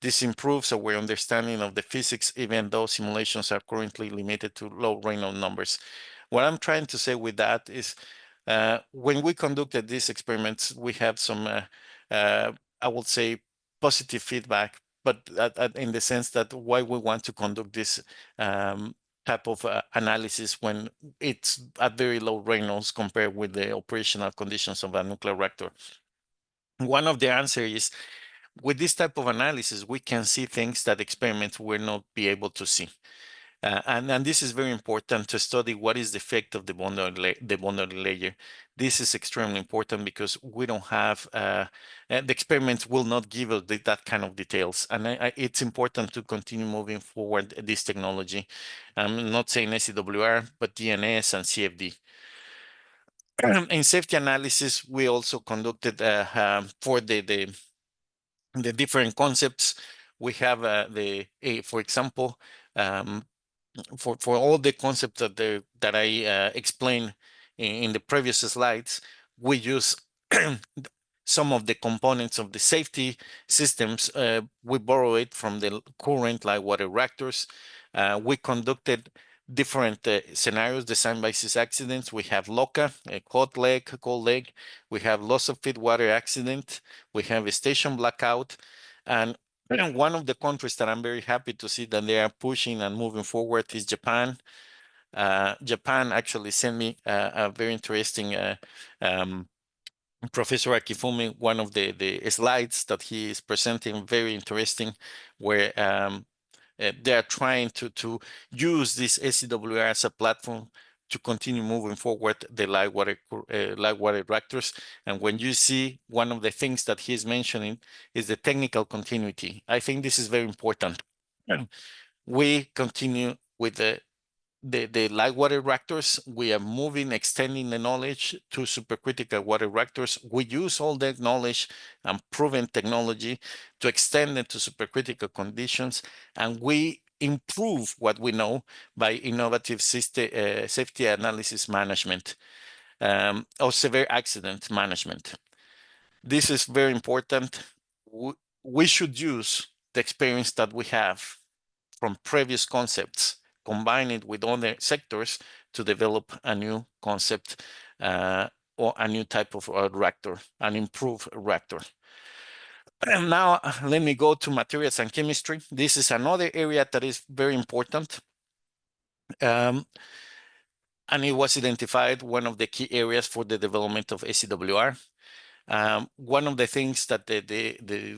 This improves our understanding of the physics, even though simulations are currently limited to low Reynolds numbers. What I'm trying to say with that is when we conducted these experiments, we have some, I would say, positive feedback, but in the sense that why we want to conduct this type of analysis when it's at very low Reynolds compared with the operational conditions of a nuclear reactor. One of the answers is, with this type of analysis, we can see things that experiments will not be able to see. And this is very important to study what is the effect of the boundary layer. This is extremely important because we don't have, the experiments will not give us that kind of details. And it's important to continue moving forward this technology. I'm not saying SCWR, but DNS and CFD. In safety analysis, we also conducted for the different concepts. We have for example, for all the concepts that I explained in the previous slides, we use some of the components of the safety systems. We borrow it from the current light water reactors. We conducted different scenarios designed by these accidents. We have LOCA, a hot leg, cold leg. We have loss of feed water accident. We have a station blackout. And one of the countries that I'm very happy to see that they are pushing and moving forward is Japan. Japan actually sent me a very interesting Professor Akifumi, one of the slides that he is presenting, very interesting, where they are trying to use this SCWR as a platform to continue moving forward the light water reactors. And when you see, one of the things that he's mentioning is the technical continuity. I think this is very important. We continue with the light water reactors. We are moving, extending the knowledge to supercritical water reactors. We use all that knowledge and proven technology to extend it to supercritical conditions, and we improve what we know by innovative safety analysis management or severe accident management. This is very important. We should use the experience that we have from previous concepts, combine it with other sectors to develop a new concept or a new type of reactor, an improved reactor. And now let me go to materials and chemistry. This is another area that is very important. And it was identified one of the key areas for the development of SCWR. One of the things that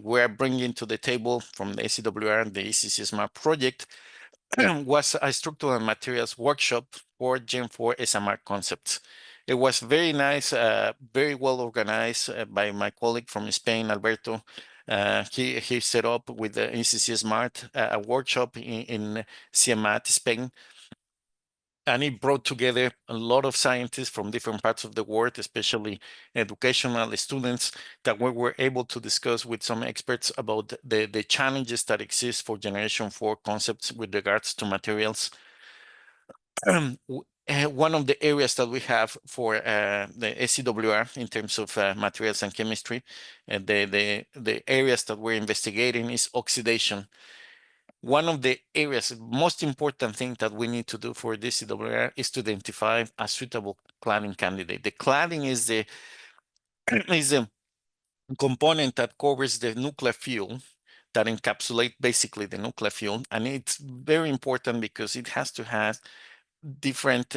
we're bringing to the table from the SCWR, the ECC-SMART project, was a structural and materials workshop for Gen 4 SMR concepts. It was very nice, very well organized by my colleague from Spain, Alberto. He set up with the ECC-SMART a workshop in CIEMAT, Spain. And it brought together a lot of scientists from different parts of the world, especially educational students, that we were able to discuss with some experts about the challenges that exist for Generation 4 concepts with regards to materials. One of the areas that we have for the SCWR in terms of materials and chemistry, the areas that we're investigating is oxidation. One of the areas, most important thing that we need to do for this SCWR is to identify a suitable cladding candidate. The cladding is the component that covers the nuclear fuel, that encapsulate basically the nuclear fuel. And it's very important because it has to have different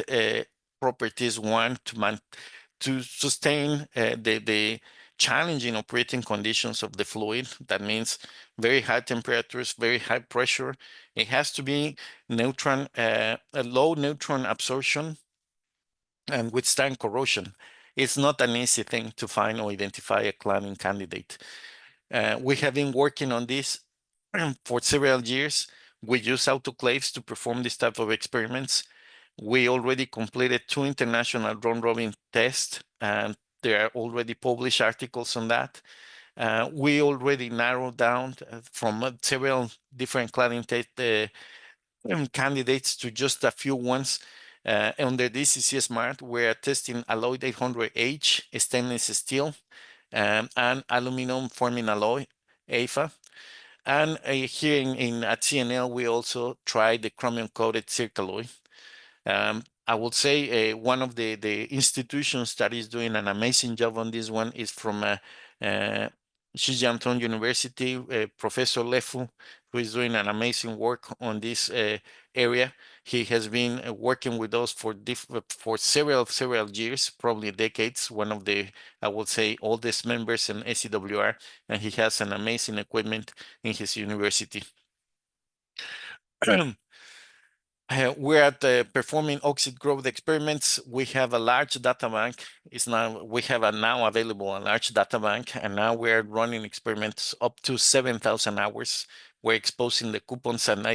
properties. One, to sustain the challenging operating conditions of the fluid. That means very high temperatures, very high pressure. It has to be neutron, a low neutron absorption and withstand corrosion. It's not an easy thing to find or identify a cladding candidate. We have been working on this for several years. We use autoclaves to perform this type of experiments. We already completed 2 international round-robin tests, and there are already published articles on that. We already narrowed down from several different cladding candidates to just a few ones. Under this ECC-SMART, we're testing alloy 800H, stainless steel, and aluminum forming alloy, AFA. And here at CNL, we also tried the chromium-coated zircaloy. I would say one of the institutions that is doing an amazing job on this one is from Zhejiang University, Professor Lefu, who is doing an amazing work on this area. He has been working with us for several years, probably decades. One of the, I would say, oldest members in SCWR, and he has an amazing equipment in his university. We're at performing oxide growth experiments. We have a large data bank. We have now available a large data bank, and now we're running experiments up to 7,000 hours. We're exposing the coupons, and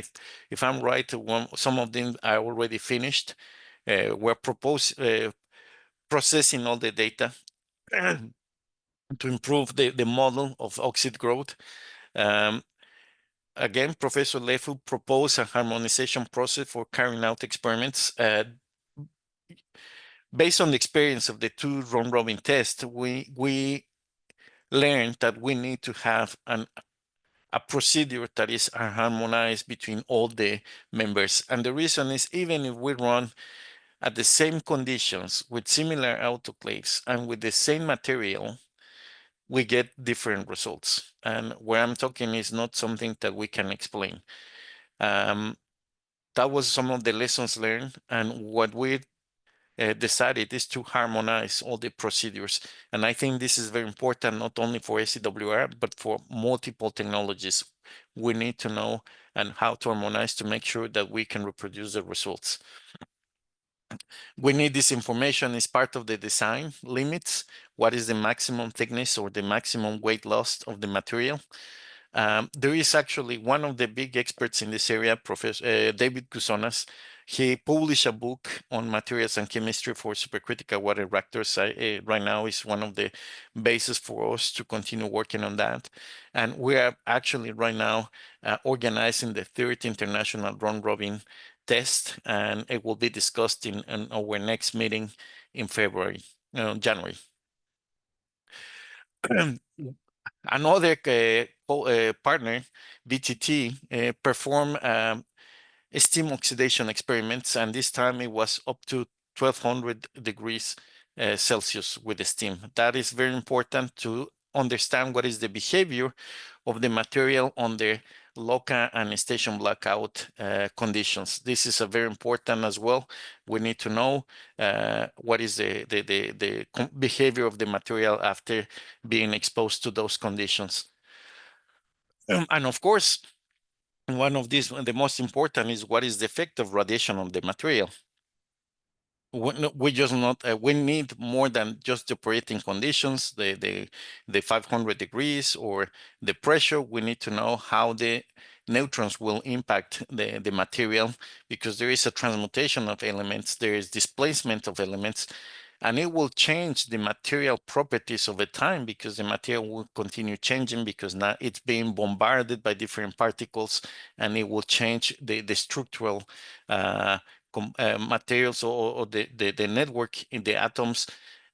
if I'm right, some of them are already finished. We're processing all the data to improve the model of oxide growth. Again, Professor Lefu proposed a harmonization process for carrying out experiments. Based on the experience of the two round robin tests, we learned that we need to have a procedure that is harmonized between all the members. And the reason is, even if we run at the same conditions with similar autoclaves and with the same material, we get different results. And where I'm talking is not something that we can explain. That was some of the lessons learned, and what we decided is to harmonize all the procedures. And I think this is very important, not only for SCWR, but for multiple technologies. We need to know and how to harmonize to make sure that we can reproduce the results. We need this information as part of the design limits. What is the maximum thickness or the maximum weight loss of the material? There is actually one of the big experts in this area, Professor David Cusonas. He published a book on materials and chemistry for supercritical water reactors. Right now is one of the bases for us to continue working on that. And we are actually right now organizing the third international round robin test, and it will be discussed in our next meeting in January. Another partner, BTT, performed steam oxidation experiments, and this time it was up to 1200 degrees Celsius with the steam. That is very important to understand what is the behavior of the material under local and station blackout conditions. This is very important as well. We need to know what is the behavior of the material after being exposed to those conditions. And of course, one of these, the most important, is what is the effect of radiation on the material. We need more than just the operating conditions, the 500 degrees or the pressure. We need to know how the neutrons will impact the material, because there is a transmutation of elements, there is displacement of elements, and it will change the material properties over time, because the material will continue changing, because now it's being bombarded by different particles, and it will change the structural materials or the network in the atoms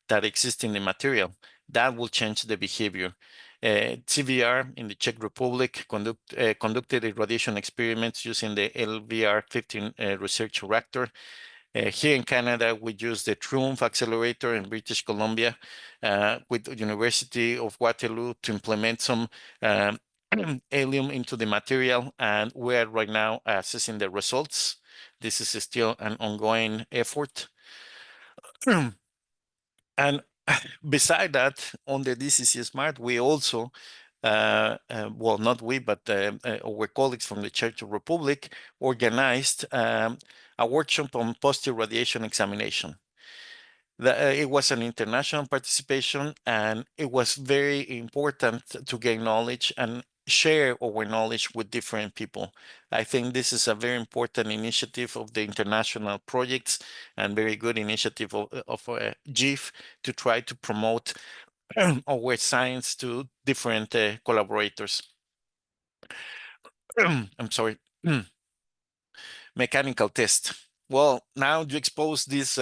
that exist in the material. That will change the behavior. CVR in the Czech Republic conducted irradiation experiments using the LVR-15 research reactor. Here in Canada, we use the Triumph accelerator in British Columbia with the University of Waterloo to implement some helium into the material, and we're right now assessing the results. This is still an ongoing effort. And beside that, on the DCC Smart, we also, well, not we, but our colleagues from the Czech Republic organized a workshop on post-irradiation examination. It was an international participation, and it was very important to gain knowledge and share our knowledge with different people. I think this is a very important initiative of the international projects, and very good initiative of GIF to try to promote our science to different collaborators. I'm sorry. Mechanical test. Well, now you expose this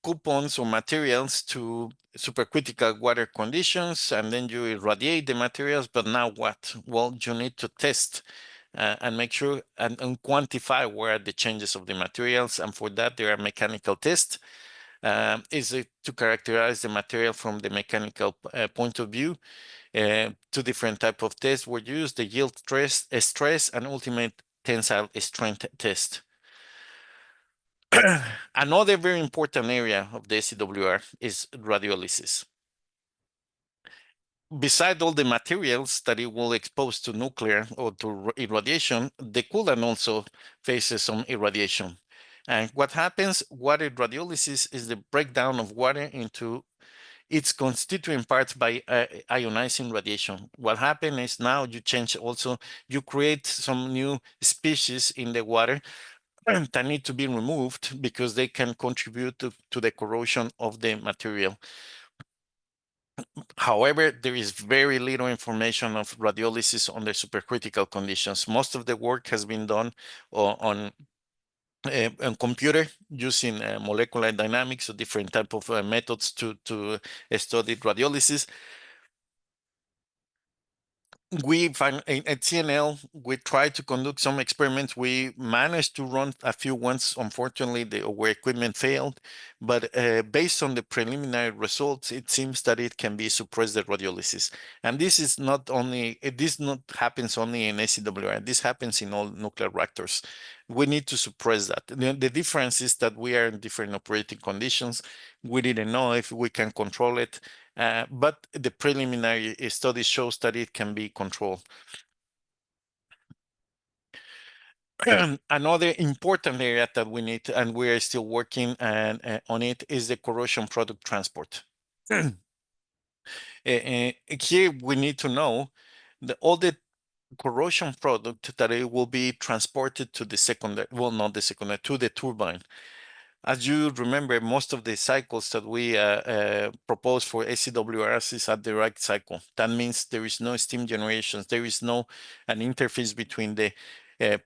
coupons or materials to supercritical water conditions, and then you irradiate the materials. But now what? Well, you need to test and make sure and quantify where are the changes of the materials. And for that, there are mechanical tests. Is it to characterize the material from the mechanical point of view? Two different type of tests were used: the yield stress and ultimate tensile strength test. Another very important area of the SCWR is radiolysis. Beside all the materials that it will expose to nuclear or to irradiation, the coolant also faces some irradiation. And what happens, water radiolysis is the breakdown of water into its constituent parts by ionizing radiation. What happens is now you change also, you create some new species in the water that need to be removed because they can contribute to the corrosion of the material. However, there is very little information of radiolysis under supercritical conditions. Most of the work has been done on computer using molecular dynamics or different type of methods to study radiolysis. We find at CNL, we tried to conduct some experiments. We managed to run a few ones. Unfortunately, our equipment failed, but based on the preliminary results, it seems that it can be suppressed the radiolysis. And this is not only, this not happens only in SCWR, this happens in all nuclear reactors. We need to suppress that. The difference is that we are in different operating conditions. We didn't know if we can control it. But the preliminary study shows that it can be controlled. Another important area that we need, and we are still working on it, is the corrosion product transport. Here we need to know that all the corrosion product that it will be transported to the secondary, well, not the secondary, to the turbine. As you remember, most of the cycles that we propose for SCWRs is a direct cycle. That means there is no steam generations. There is no an interface between the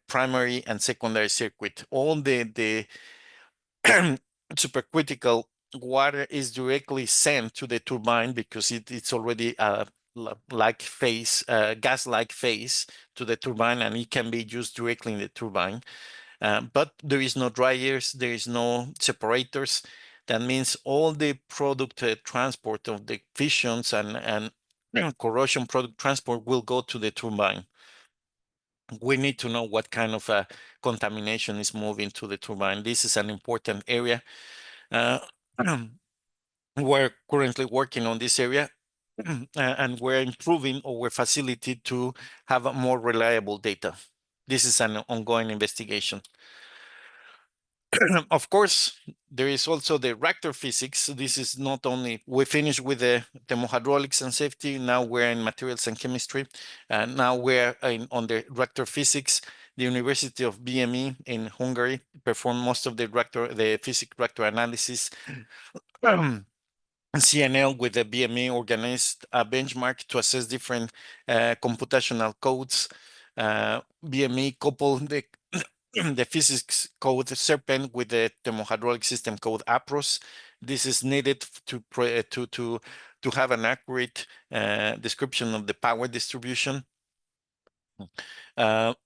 primary and secondary circuit. All the supercritical water is directly sent to the turbine because it's already like phase, gas-like phase to the turbine, and it can be used directly in the turbine. But there is no dryers, there is no separators. That means all the product transport of the fissions and corrosion product transport will go to the turbine. We need to know what kind of contamination is moving to the turbine. This is an important area. We're currently working on this area and we're improving our facility to have a more reliable data. This is an ongoing investigation. Of course, there is also the reactor physics. This is not only, we finished with the thermohydraulics and safety, now we're in materials and chemistry, and now we're on the reactor physics. The University of BME in Hungary performed most of the physics reactor analysis. CNL with the BME organized a benchmark to assess different computational codes. BME coupled the physics code Serpent with the thermohydraulic system code APROS. This is needed to have an accurate description of the power distribution. The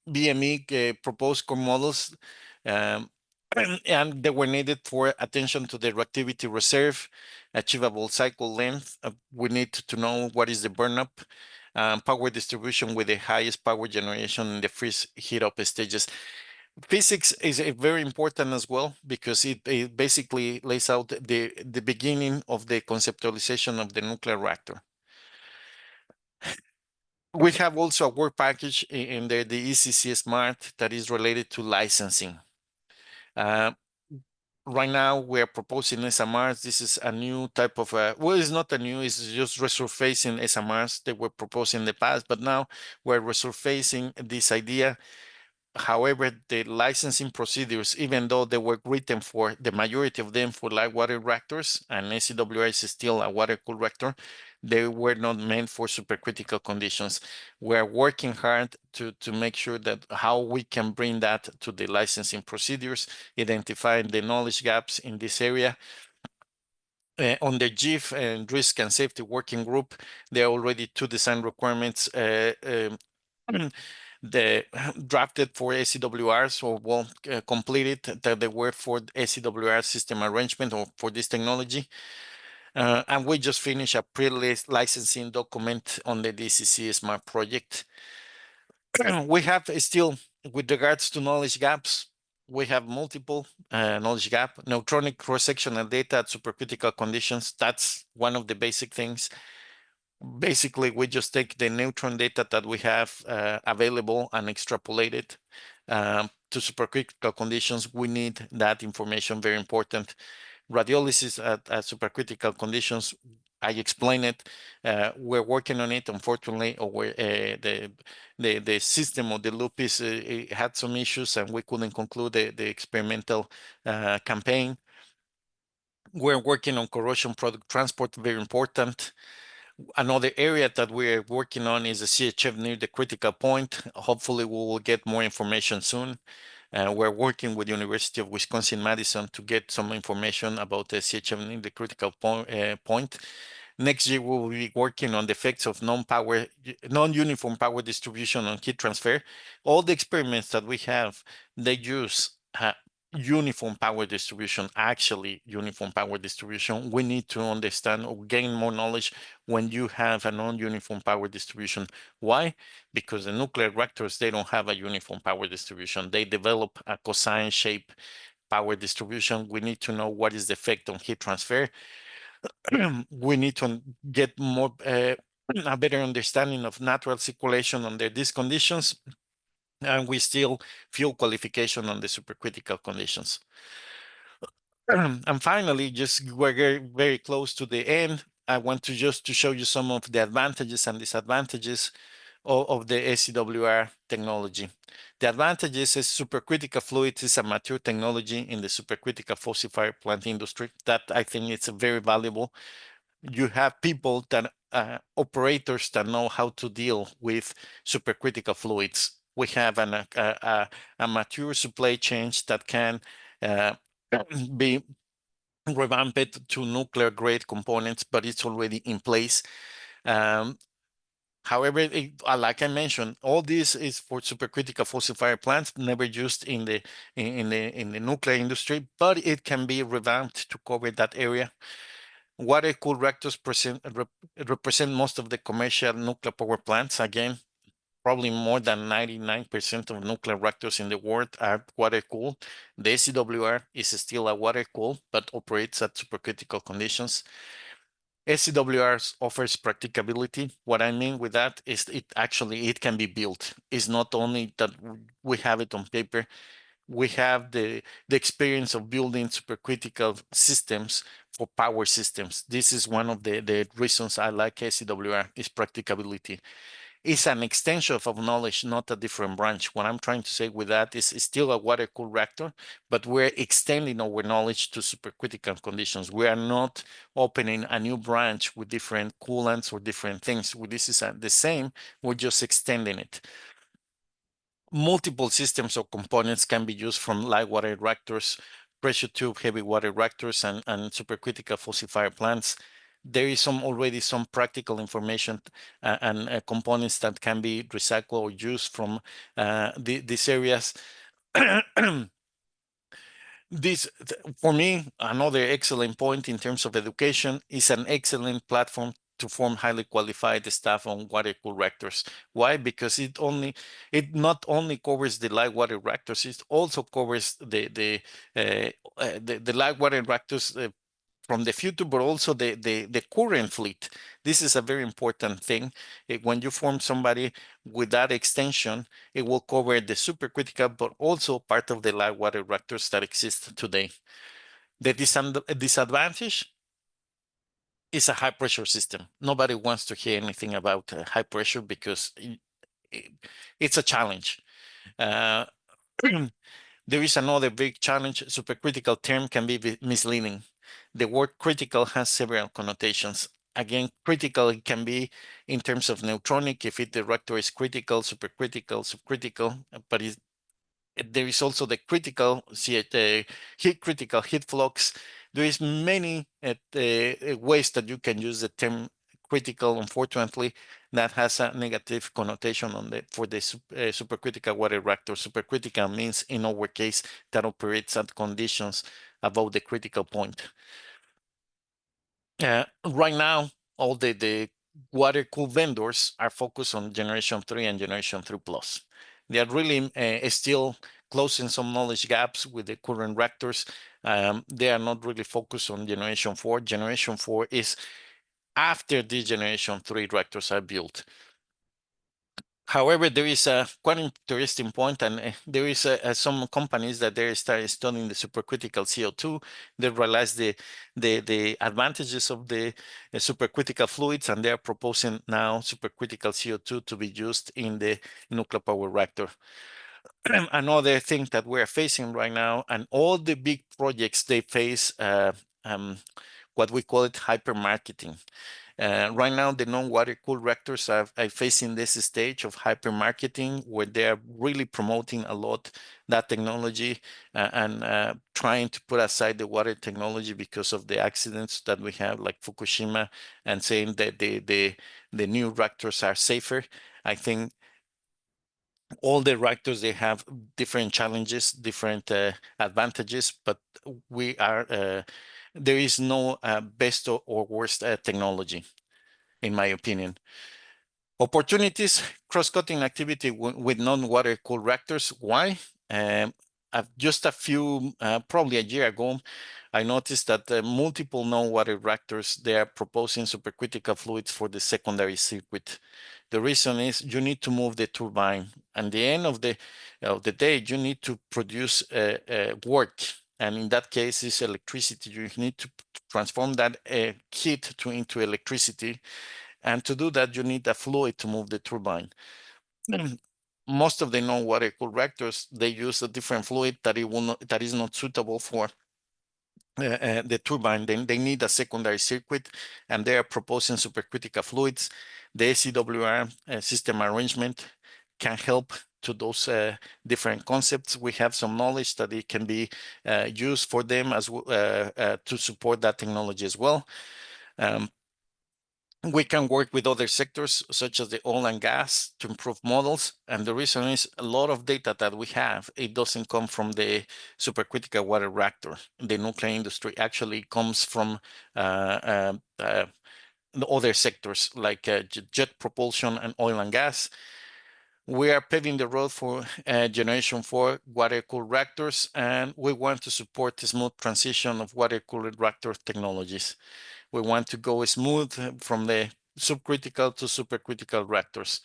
BME proposed core models and they were needed for attention to the reactivity reserve, achievable cycle length. We need to know what is the burn up, power distribution with the highest power generation in the freeze heat up stages. Physics is very important as well because it basically lays out the beginning of the conceptualization of the nuclear reactor. We have also a work package in the ECC Smart that is related to licensing. Right now, we're proposing SMRs. This is a new type of, well, it's not a new, it's just resurfacing SMRs that were proposed in the past, but now we're resurfacing this idea However, the licensing procedures, even though they were written for the majority of them for light water reactors, and SCWR is still a water-cooled reactor, they were not meant for supercritical conditions. We're working hard to make sure that how we can bring that to the licensing procedures, identifying the knowledge gaps in this area. On the GIF and risk and safety working group, there are already 2 design requirements the drafted for SCWR, so well completed that they were for SCWR system arrangement or for this technology. And we just finished a pre-licensing document on the DCC Smart project. We have still, with regards to knowledge gaps, we have multiple knowledge gap, neutronic cross-sectional data at supercritical conditions. That's one of the basic things. Basically, we just take the neutron data that we have available and extrapolate it to supercritical conditions. We need that information, very important. Radiolysis at supercritical conditions, I explained it. We're working on it. Unfortunately, the system of the loop is it had some issues, and we couldn't conclude the experimental campaign. We're working on corrosion product transport, very important. Another area that we're working on is the CHF near the critical point. Hopefully, we will get more information soon. We're working with the University of Wisconsin-Madison to get some information about the CHF near the critical point. Next year, we will be working on the effects of non-uniform power distribution on heat transfer. All the experiments that we have, they use uniform power distribution, actually uniform power distribution. We need to understand or gain more knowledge when you have a non-uniform power distribution. Why? Because the nuclear reactors, they don't have a uniform power distribution. They develop a cosine shape power distribution. We need to know what is the effect on heat transfer. We need to get more a better understanding of natural circulation under these conditions. And we still fuel qualification on the supercritical conditions. And finally, just we're very, very close to the end. I want to just to show you some of the advantages and disadvantages of the SCWR technology. The advantages is supercritical fluids is a mature technology in the supercritical fossil-fired plant industry. That I think it's very valuable. You have people that operators that know how to deal with supercritical fluids. We have a mature supply chain that can be revamped to nuclear grade components, but it's already in place. However, like I mentioned, all this is for supercritical fossil-fired plants, never used in the nuclear industry, but it can be revamped to cover that area. Water-cooled reactors represent most of the commercial nuclear power plants. Again, probably more than 99% of nuclear reactors in the world are water-cooled. The SCWR is still a water-cooled, but operates at supercritical conditions. SCWR offers practicability. What I mean with that is it can be built. It's not only that we have it on paper, we have the experience of building supercritical systems for power systems. This is one of the reasons I like SCWR is practicability. It's an extension of knowledge, not a different branch. What I'm trying to say with that is it's still a water-cooled reactor, but we're extending our knowledge to supercritical conditions. We are not opening a new branch with different coolants or different things. This is the same, we're just extending it. Multiple systems or components can be used from light water reactors, pressure tube heavy water reactors, and supercritical fossil-fired plants. There is already some practical information and components that can be recycled or used from these areas. This, for me, another excellent point in terms of education is an excellent platform to form highly qualified staff on water-cooled reactors. Why? Because it not only covers the light water reactors, it also covers the light water reactors from the future, but also the current fleet. This is a very important thing. When you form somebody with that extension, it will cover the supercritical, but also part of the light water reactors that exist today. The disadvantage is a high pressure system. Nobody wants to hear anything about high pressure because it's a challenge. There is another big challenge. Supercritical term can be misleading. The word critical has several connotations. Again, critical can be in terms of neutronic, if the reactor is critical, supercritical, subcritical, but there is also the critical, heat critical, heat flux. There is many ways that you can use the term critical. Unfortunately, that has a negative connotation for the supercritical water reactor. Supercritical means, in our case, that operates at conditions above the critical point. Right now, all the water-cooled vendors are focused on generation 3 and generation 3 plus. They are really still closing some knowledge gaps with the current reactors. They are not really focused on generation 4. Generation 4 is after the generation 3 reactors are built. However, there is a quite interesting point, and there is some companies that they start studying the supercritical CO2. They realize the advantages of the supercritical fluids, and they are proposing now supercritical CO2 to be used in the nuclear power reactor. Another thing that we're facing right now, and all the big projects, they face what we call it hypermarketing. Right now, the non-water cooled reactors are facing this stage of hypermarketing, where they are really promoting a lot that technology and trying to put aside the water technology because of the accidents that we have, like Fukushima, and saying that the new reactors are safer. I think all the reactors, they have different challenges, different advantages, but we are there is no best or worst technology, in my opinion. Opportunities, cross-cutting activity with non-water cooled reactors. Why? Just a few, probably a year ago, I noticed that multiple non-water reactors, they are proposing supercritical fluids for the secondary circuit. The reason is you need to move the turbine. At the end of the day, you need to produce work. And in that case, it's electricity. You need to transform that heat into electricity. And to do that, you need a fluid to move the turbine. Most of the non-water cooled reactors, they use a different fluid that is not suitable for the turbine. They need a secondary circuit, and they are proposing supercritical fluids. The SCWR system arrangement can help to those different concepts. We have some knowledge that it can be used for them as to support that technology as well. We can work with other sectors, such as the oil and gas, to improve models. And the reason is a lot of data that we have, it doesn't come from the supercritical water reactor. The nuclear industry actually comes from the other sectors, like jet propulsion and oil and gas. We are paving the road for generation 4 water-cooled reactors, and we want to support the smooth transition of water-cooled reactor technologies. We want to go smooth from the subcritical to supercritical reactors.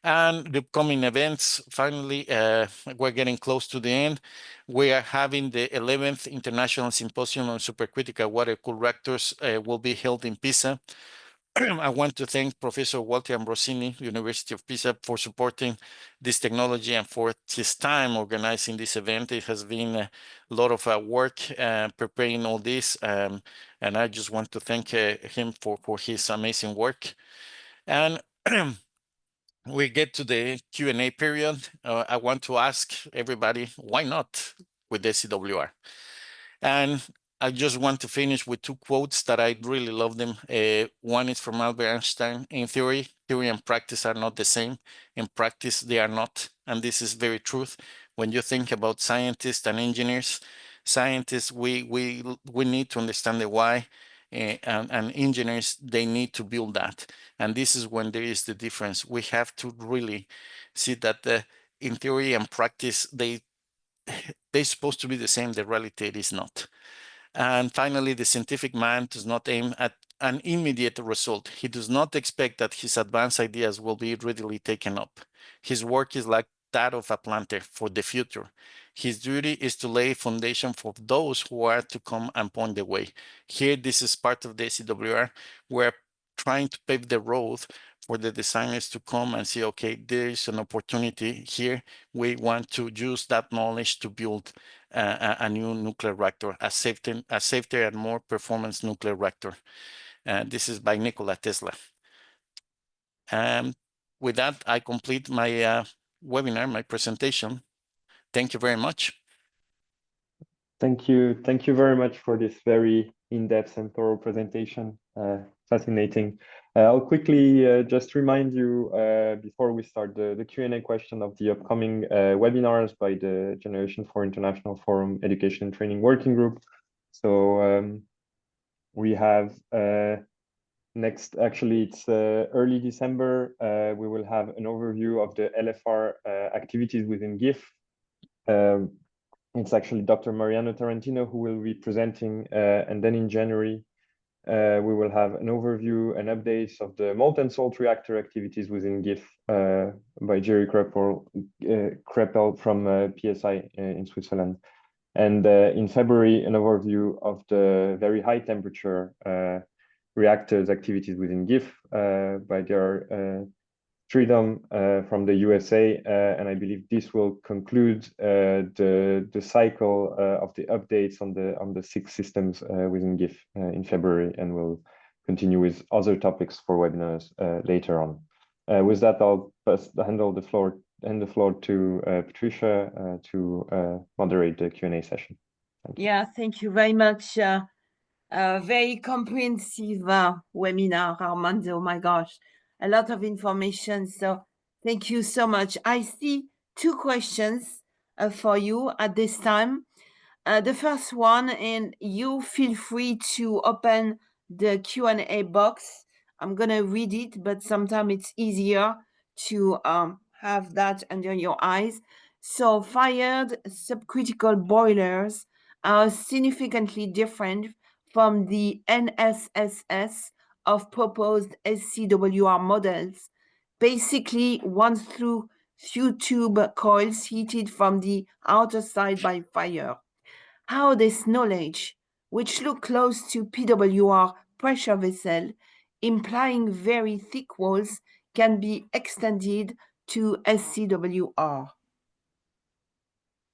And the upcoming events, finally, we're getting close to the end. We are having the 11th International Symposium on Supercritical Water-Cooled Reactors will be held in Pisa. I want to thank Professor Walter Ambrosini, University of Pisa, for supporting this technology and for his time organizing this event. It has been a lot of work preparing all this, and I just want to thank him for his amazing work. And we get to the Q&A period. I want to ask everybody, why not with the SCWR? And I just want to finish with two quotes that I really love them. One is from Albert Einstein. In theory and practice are not the same. In practice, they are not. And this is very truth. When you think about scientists and engineers, scientists, we need to understand the why. And engineers, they need to build that. And this is when there is the difference. We have to really see that in theory and practice, they're supposed to be the same. The reality is not. And finally, the scientific mind does not aim at an immediate result. He does not expect that his advanced ideas will be readily taken up. His work is like that of a planter for the future. His duty is to lay foundation for those who are to come and point the way. Here, this is part of the SCWR. We're trying to pave the road for the designers to come and see, okay, there is an opportunity here. We want to use that knowledge to build a new nuclear reactor, a safer and more performance nuclear reactor. This is by Nikola Tesla. With that, I complete my webinar, my presentation. Thank you very much. Thank you. Thank you very much for this very in-depth and thorough presentation. Fascinating. I'll quickly just remind you before we start the Q&A question of the upcoming webinars by the Generation for International Forum Education and Training Working Group. So we have next, actually, it's early December. We will have an overview of the LFR activities within GIF. It's actually Dr. Mariano Tarantino who will be presenting, and then in January, we will have an overview and updates of the molten salt reactor activities within GIF by Jerry Kreppel from PSI in Switzerland. And in February, an overview of the very high temperature reactors activities within GIF by their Freedom from the USA, and I believe this will conclude the cycle of the updates on the 6 systems within GIF in February, and we'll continue with other topics for webinars later on. With that, I'll hand the floor to Patricia to moderate the Q&A session. Thank you very much. Very comprehensive webinar, Armando. Oh my gosh, a lot of information. So thank you so much. I see 2 questions for you at this time. The first one, and you feel free to open the Q&A box. I'm going to read it, but sometimes it's easier to have that under your eyes. So fired subcritical boilers are significantly different from the NSSS of proposed SCWR models, basically one through few tube coils heated from the outer side by fire. How this knowledge, which look close to PWR pressure vessel, implying very thick walls, can be extended to SCWR?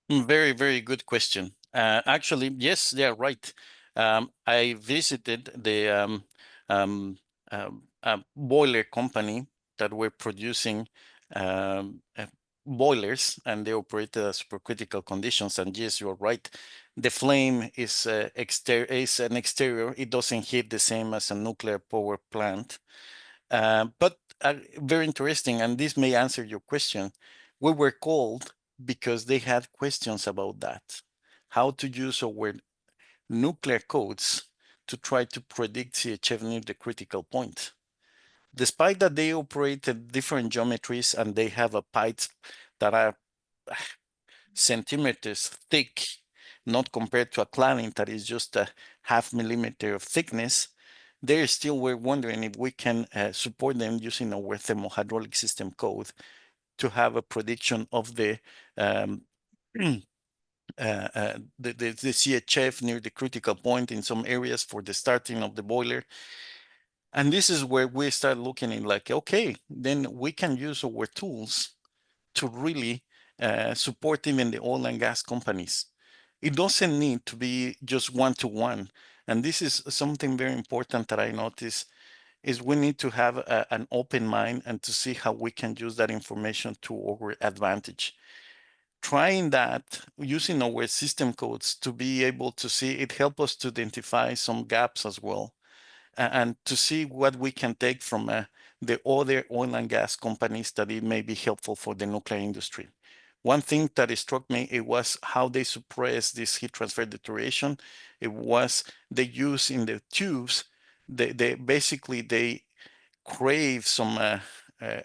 Very, very good question. Actually, yes, they're right. I visited the boiler company that were producing boilers, and they operated at supercritical conditions. And yes, you're right. The flame is an exterior. It doesn't heat the same as a nuclear power plant. But very interesting, and this may answer your question. We were called because they had questions about that, how to use our nuclear codes to try to predict CHF near the critical point. Despite that they operate at different geometries and they have a pipes that are centimeters thick, not compared to a cladding that is just a ½ millimeter of thickness, they still were wondering if we can support them using our thermohydraulic system code to have a prediction of the CHF near the critical point in some areas for the starting of the boiler. And this is where we start looking in like, okay, then we can use our tools to really support even the oil and gas companies. It doesn't need to be just one-to-one. And this is something very important that I notice is we need to have an open mind and to see how we can use that information to our advantage. Trying that, using our system codes to be able to see, it helps us to identify some gaps as well, and to see what we can take from the other oil and gas companies that it may be helpful for the nuclear industry. One thing that struck me, it was how they suppress this heat transfer deterioration. It was they use in the tubes, they basically crave some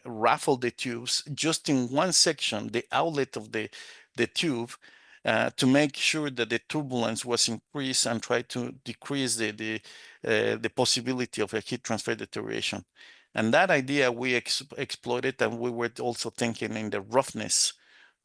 raffle the tubes just in one section, the outlet of the tube, to make sure that the turbulence was increased and try to decrease the possibility of a heat transfer deterioration. And that idea we exploited, and we were also thinking in the roughness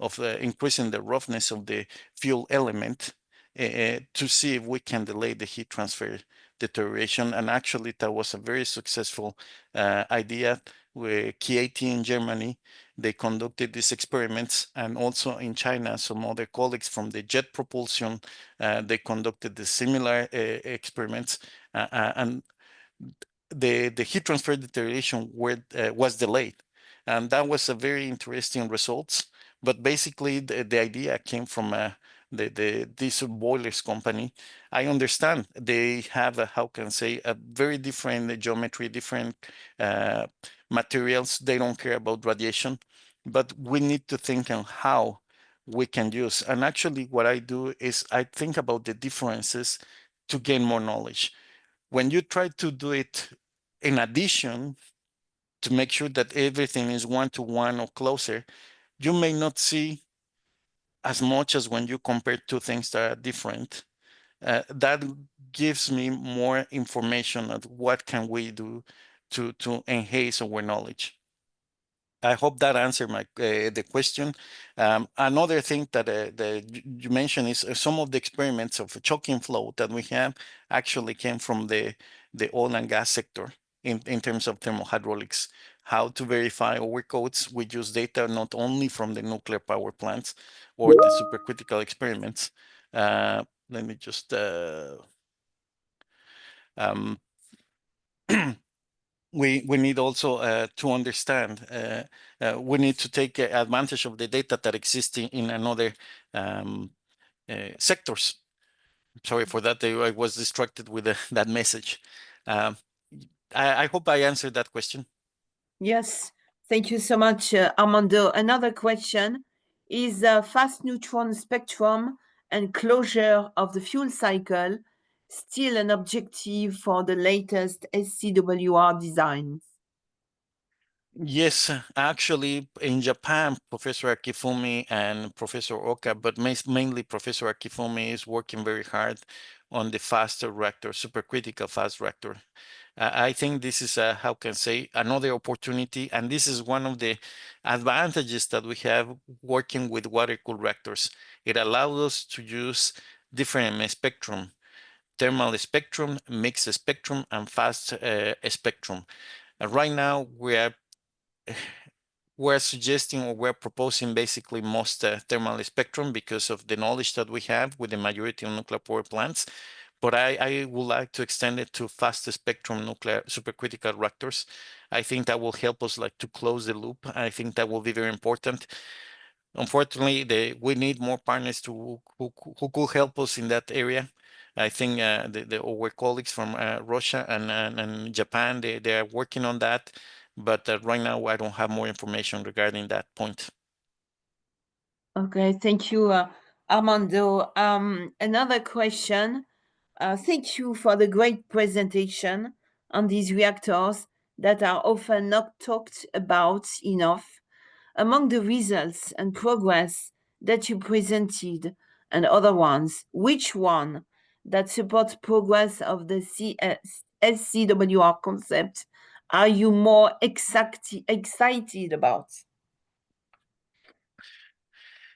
of increasing the roughness of the fuel element to see if we can delay the heat transfer deterioration. And actually that was a very successful idea with KIT in Germany. They conducted these experiments, and also in China, some other colleagues from the jet propulsion, they conducted the similar experiments, and the heat transfer deterioration was delayed. And that was a very interesting results. But basically, the idea came from this boilers company. I understand they have how can I say, a very different geometry, different materials. They don't care about radiation, but we need to think on how we can use. And actually, what I do is I think about the differences to gain more knowledge. When you try to do it in addition to make sure that everything is one-to-one or closer, you may not see as much as when you compare two things that are different. That gives me more information of what can we do to enhance our knowledge. I hope that answered the question. Another thing that you mentioned is some of the experiments of choking flow that we have actually came from the oil and gas sector in terms of thermohydraulics. How to verify our codes? We use data not only from the nuclear power plants or the supercritical experiments. Let me just we need also to understand, we need to take advantage of the data that exists in another sectors. Sorry for that, I was distracted with that message. I hope I answered that question. Yes, thank you so much, Armando. Another question is fast neutron spectrum and closure of the fuel cycle still an objective for the latest SCWR designs? Yes, actually, in Japan, Professor Akifumi and Professor Oka, but mainly Professor Akifumi is working very hard on the faster reactor, supercritical fast reactor. I think this is how can I say, another opportunity, and this is one of the advantages that we have working with water-cooled reactors. It allows us to use different spectrum, thermal spectrum, mixed spectrum, and fast spectrum. Right now, we're suggesting or we're proposing basically most thermal spectrum because of the knowledge that we have with the majority of nuclear power plants. But I would like to extend it to fast spectrum nuclear supercritical reactors. I think that will help us like to close the loop. I think that will be very important. Unfortunately, we need more partners who could help us in that area. I think our colleagues from Russia and Japan, they are working on that. But right now, I don't have more information regarding that point. Okay, thank you, Armando. Another question. Thank you for the great presentation on these reactors that are often not talked about enough. Among the results and progress that you presented and other ones, which one that supports progress of the SCWR concept are you more excited about?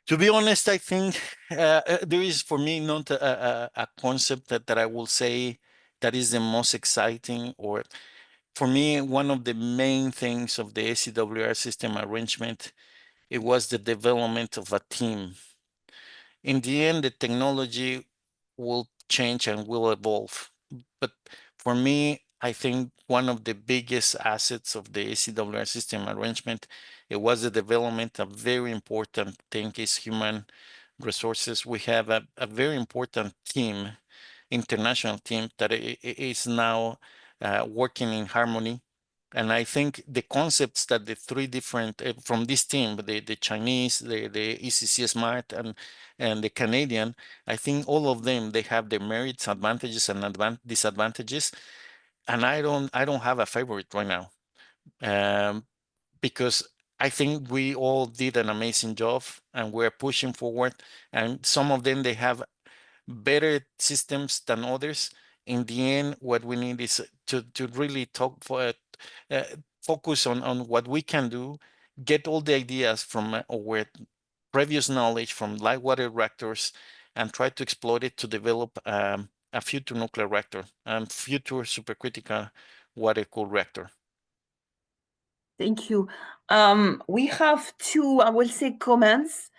To be honest, I think there is for me not a concept that I will say that is the most exciting, or for me, one of the main things of the SCWR system arrangement, it was the development of a team. In the end, the technology will change and will evolve. But for me, I think one of the biggest assets of the SCWR system arrangement, it was the development. A very important thing is human resources. We have a very important team, international team that is now working in harmony. And I think the concepts that the three different from this team, the Chinese, the ECC Smart, and the Canadian, I think all of them, they have their merits, advantages, and disadvantages. And I don't have a favorite right now, because I think we all did an amazing job and we're pushing forward. And some of them, they have better systems than others. In the end, what we need is to really focus on what we can do, get all the ideas from our previous knowledge from light water reactors, and try to exploit it to develop a future nuclear reactor and future supercritical water-cooled reactor. Thank you. We have two, I will say, comments.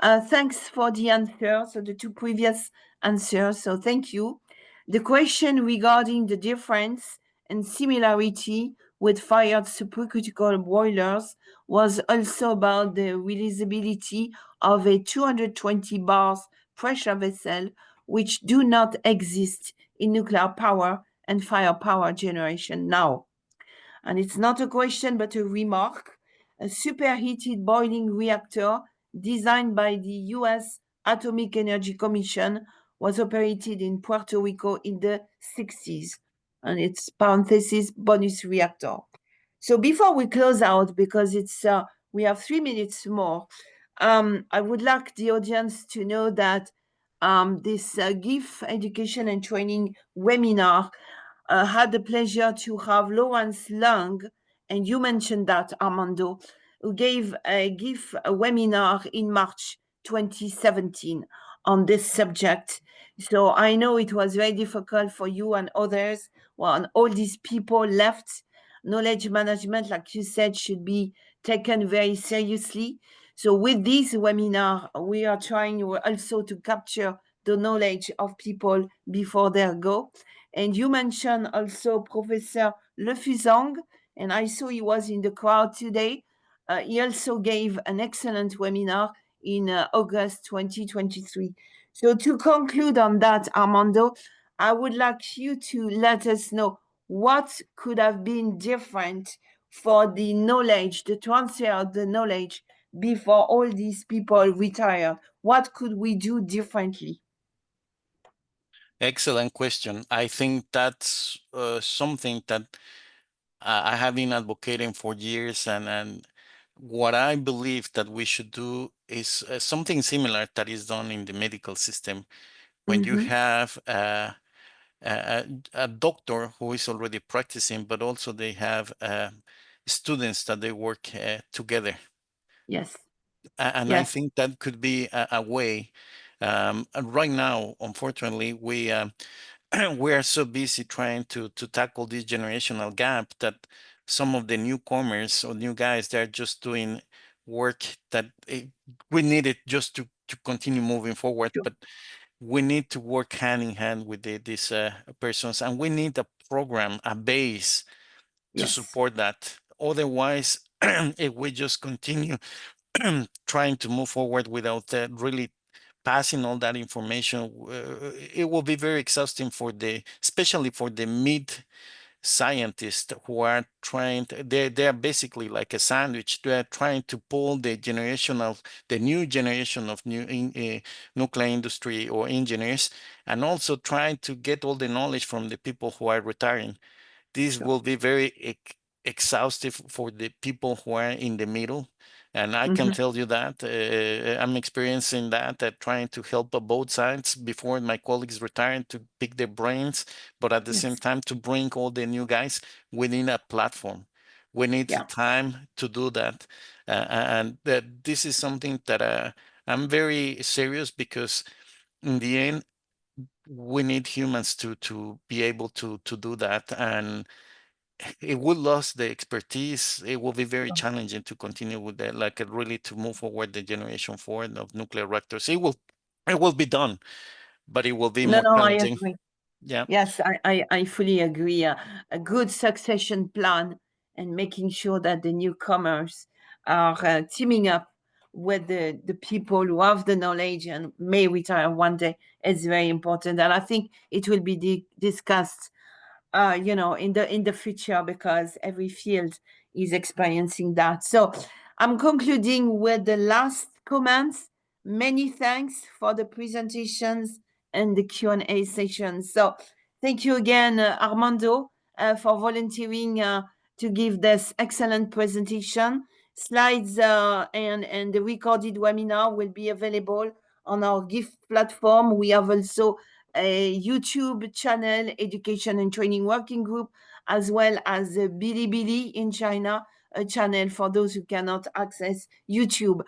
Thanks for the answer. So the two previous answers. So thank you. The question regarding the difference and similarity with fired supercritical boilers was also about the releasability of a 220 bars pressure vessel, which do not exist in nuclear power and firepower generation now. And it's not a question, but a remark. A superheated boiling reactor designed by the US Atomic Energy Commission was operated in Puerto Rico in the 60s. And it's parenthesis bonus reactor. So before we close out, because it's we have 3 minutes more, I would like the audience to know that this GIF education and training webinar had the pleasure to have Lawrence Lung, and you mentioned that, Armando, who gave a GIF webinar in March 2017 on this subject. So I know it was very difficult for you and others. Well, and all these people left. Knowledge management, like you said, should be taken very seriously. So with this webinar, we are trying also to capture the knowledge of people before they go. And you mentioned also Professor Le Fusang, and I saw he was in the crowd today. He also gave an excellent webinar in August 2023. So to conclude on that, Armando, I would like you to let us know what could have been different for the knowledge, the transfer of the knowledge before all these people retired. What could we do differently? Excellent question. I think that's something that I have been advocating for years, and what I believe that we should do is something similar that is done in the medical system. When you have a doctor who is already practicing, but also they have students that they work together. Yes. And I think that could be a way. And right now, unfortunately, we are so busy trying to tackle this generational gap that some of the newcomers or new guys, they're just doing work that we needed just to continue moving forward. Sure. But we need to work hand in hand with these persons, and we need a program, a base to support that. Otherwise, if we just continue trying to move forward without really passing all that information, it will be very exhausting for especially for the mid scientists who are trying they're basically like a sandwich. They're trying to pull the new generation of nuclear industry or engineers, and also trying to get all the knowledge from the people who are retiring. This will be very exhaustive for the people who are in the middle. And I can tell you that I'm experiencing that, trying to help both sides before my colleagues retire, to pick their brains, but at the same time to bring all the new guys. We need a platform. We need time to do that. And this is something that I'm very serious, because in the end, we need humans to be able to do that. And it will lose the expertise. It will be very challenging to continue with that, like really to move forward the generation forward of nuclear reactors. It will be done, but it will be more challenging. I agree. Yeah. Yes, I fully agree. A good succession plan and making sure that the newcomers are teaming up with the people who have the knowledge and may retire one day is very important. And I think it will be discussed in the future, because every field is experiencing that. So I'm concluding with the last comments. Many thanks for the presentations and the Q&A session. So thank you again, Armando, for volunteering to give this excellent presentation. Slides and the recorded webinar will be available on our GIF platform. We have also a YouTube channel, Education and Training Working Group, as well as a Bilibili in China, a channel for those who cannot access YouTube.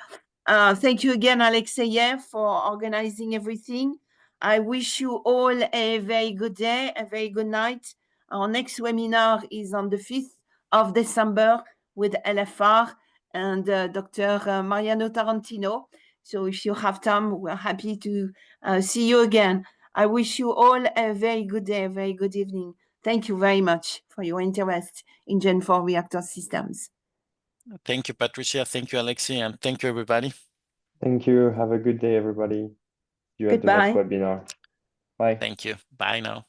Thank you again, Alexeyev, for organizing everything. I wish you all a very good day, a very good night. Our next webinar is on the 5th of December with LFR and Dr. Mariano Tarantino. So if you have time, we're happy to see you again. I wish you all a very good day, a very good evening. Thank you very much for your interest in Gen 4 reactor systems. Thank you, Patricia. Thank you, Alexei, and thank you, everybody. Thank you. Have a good day, everybody. See you at the next Goodbye. webinar. Bye. Thank you. Bye now.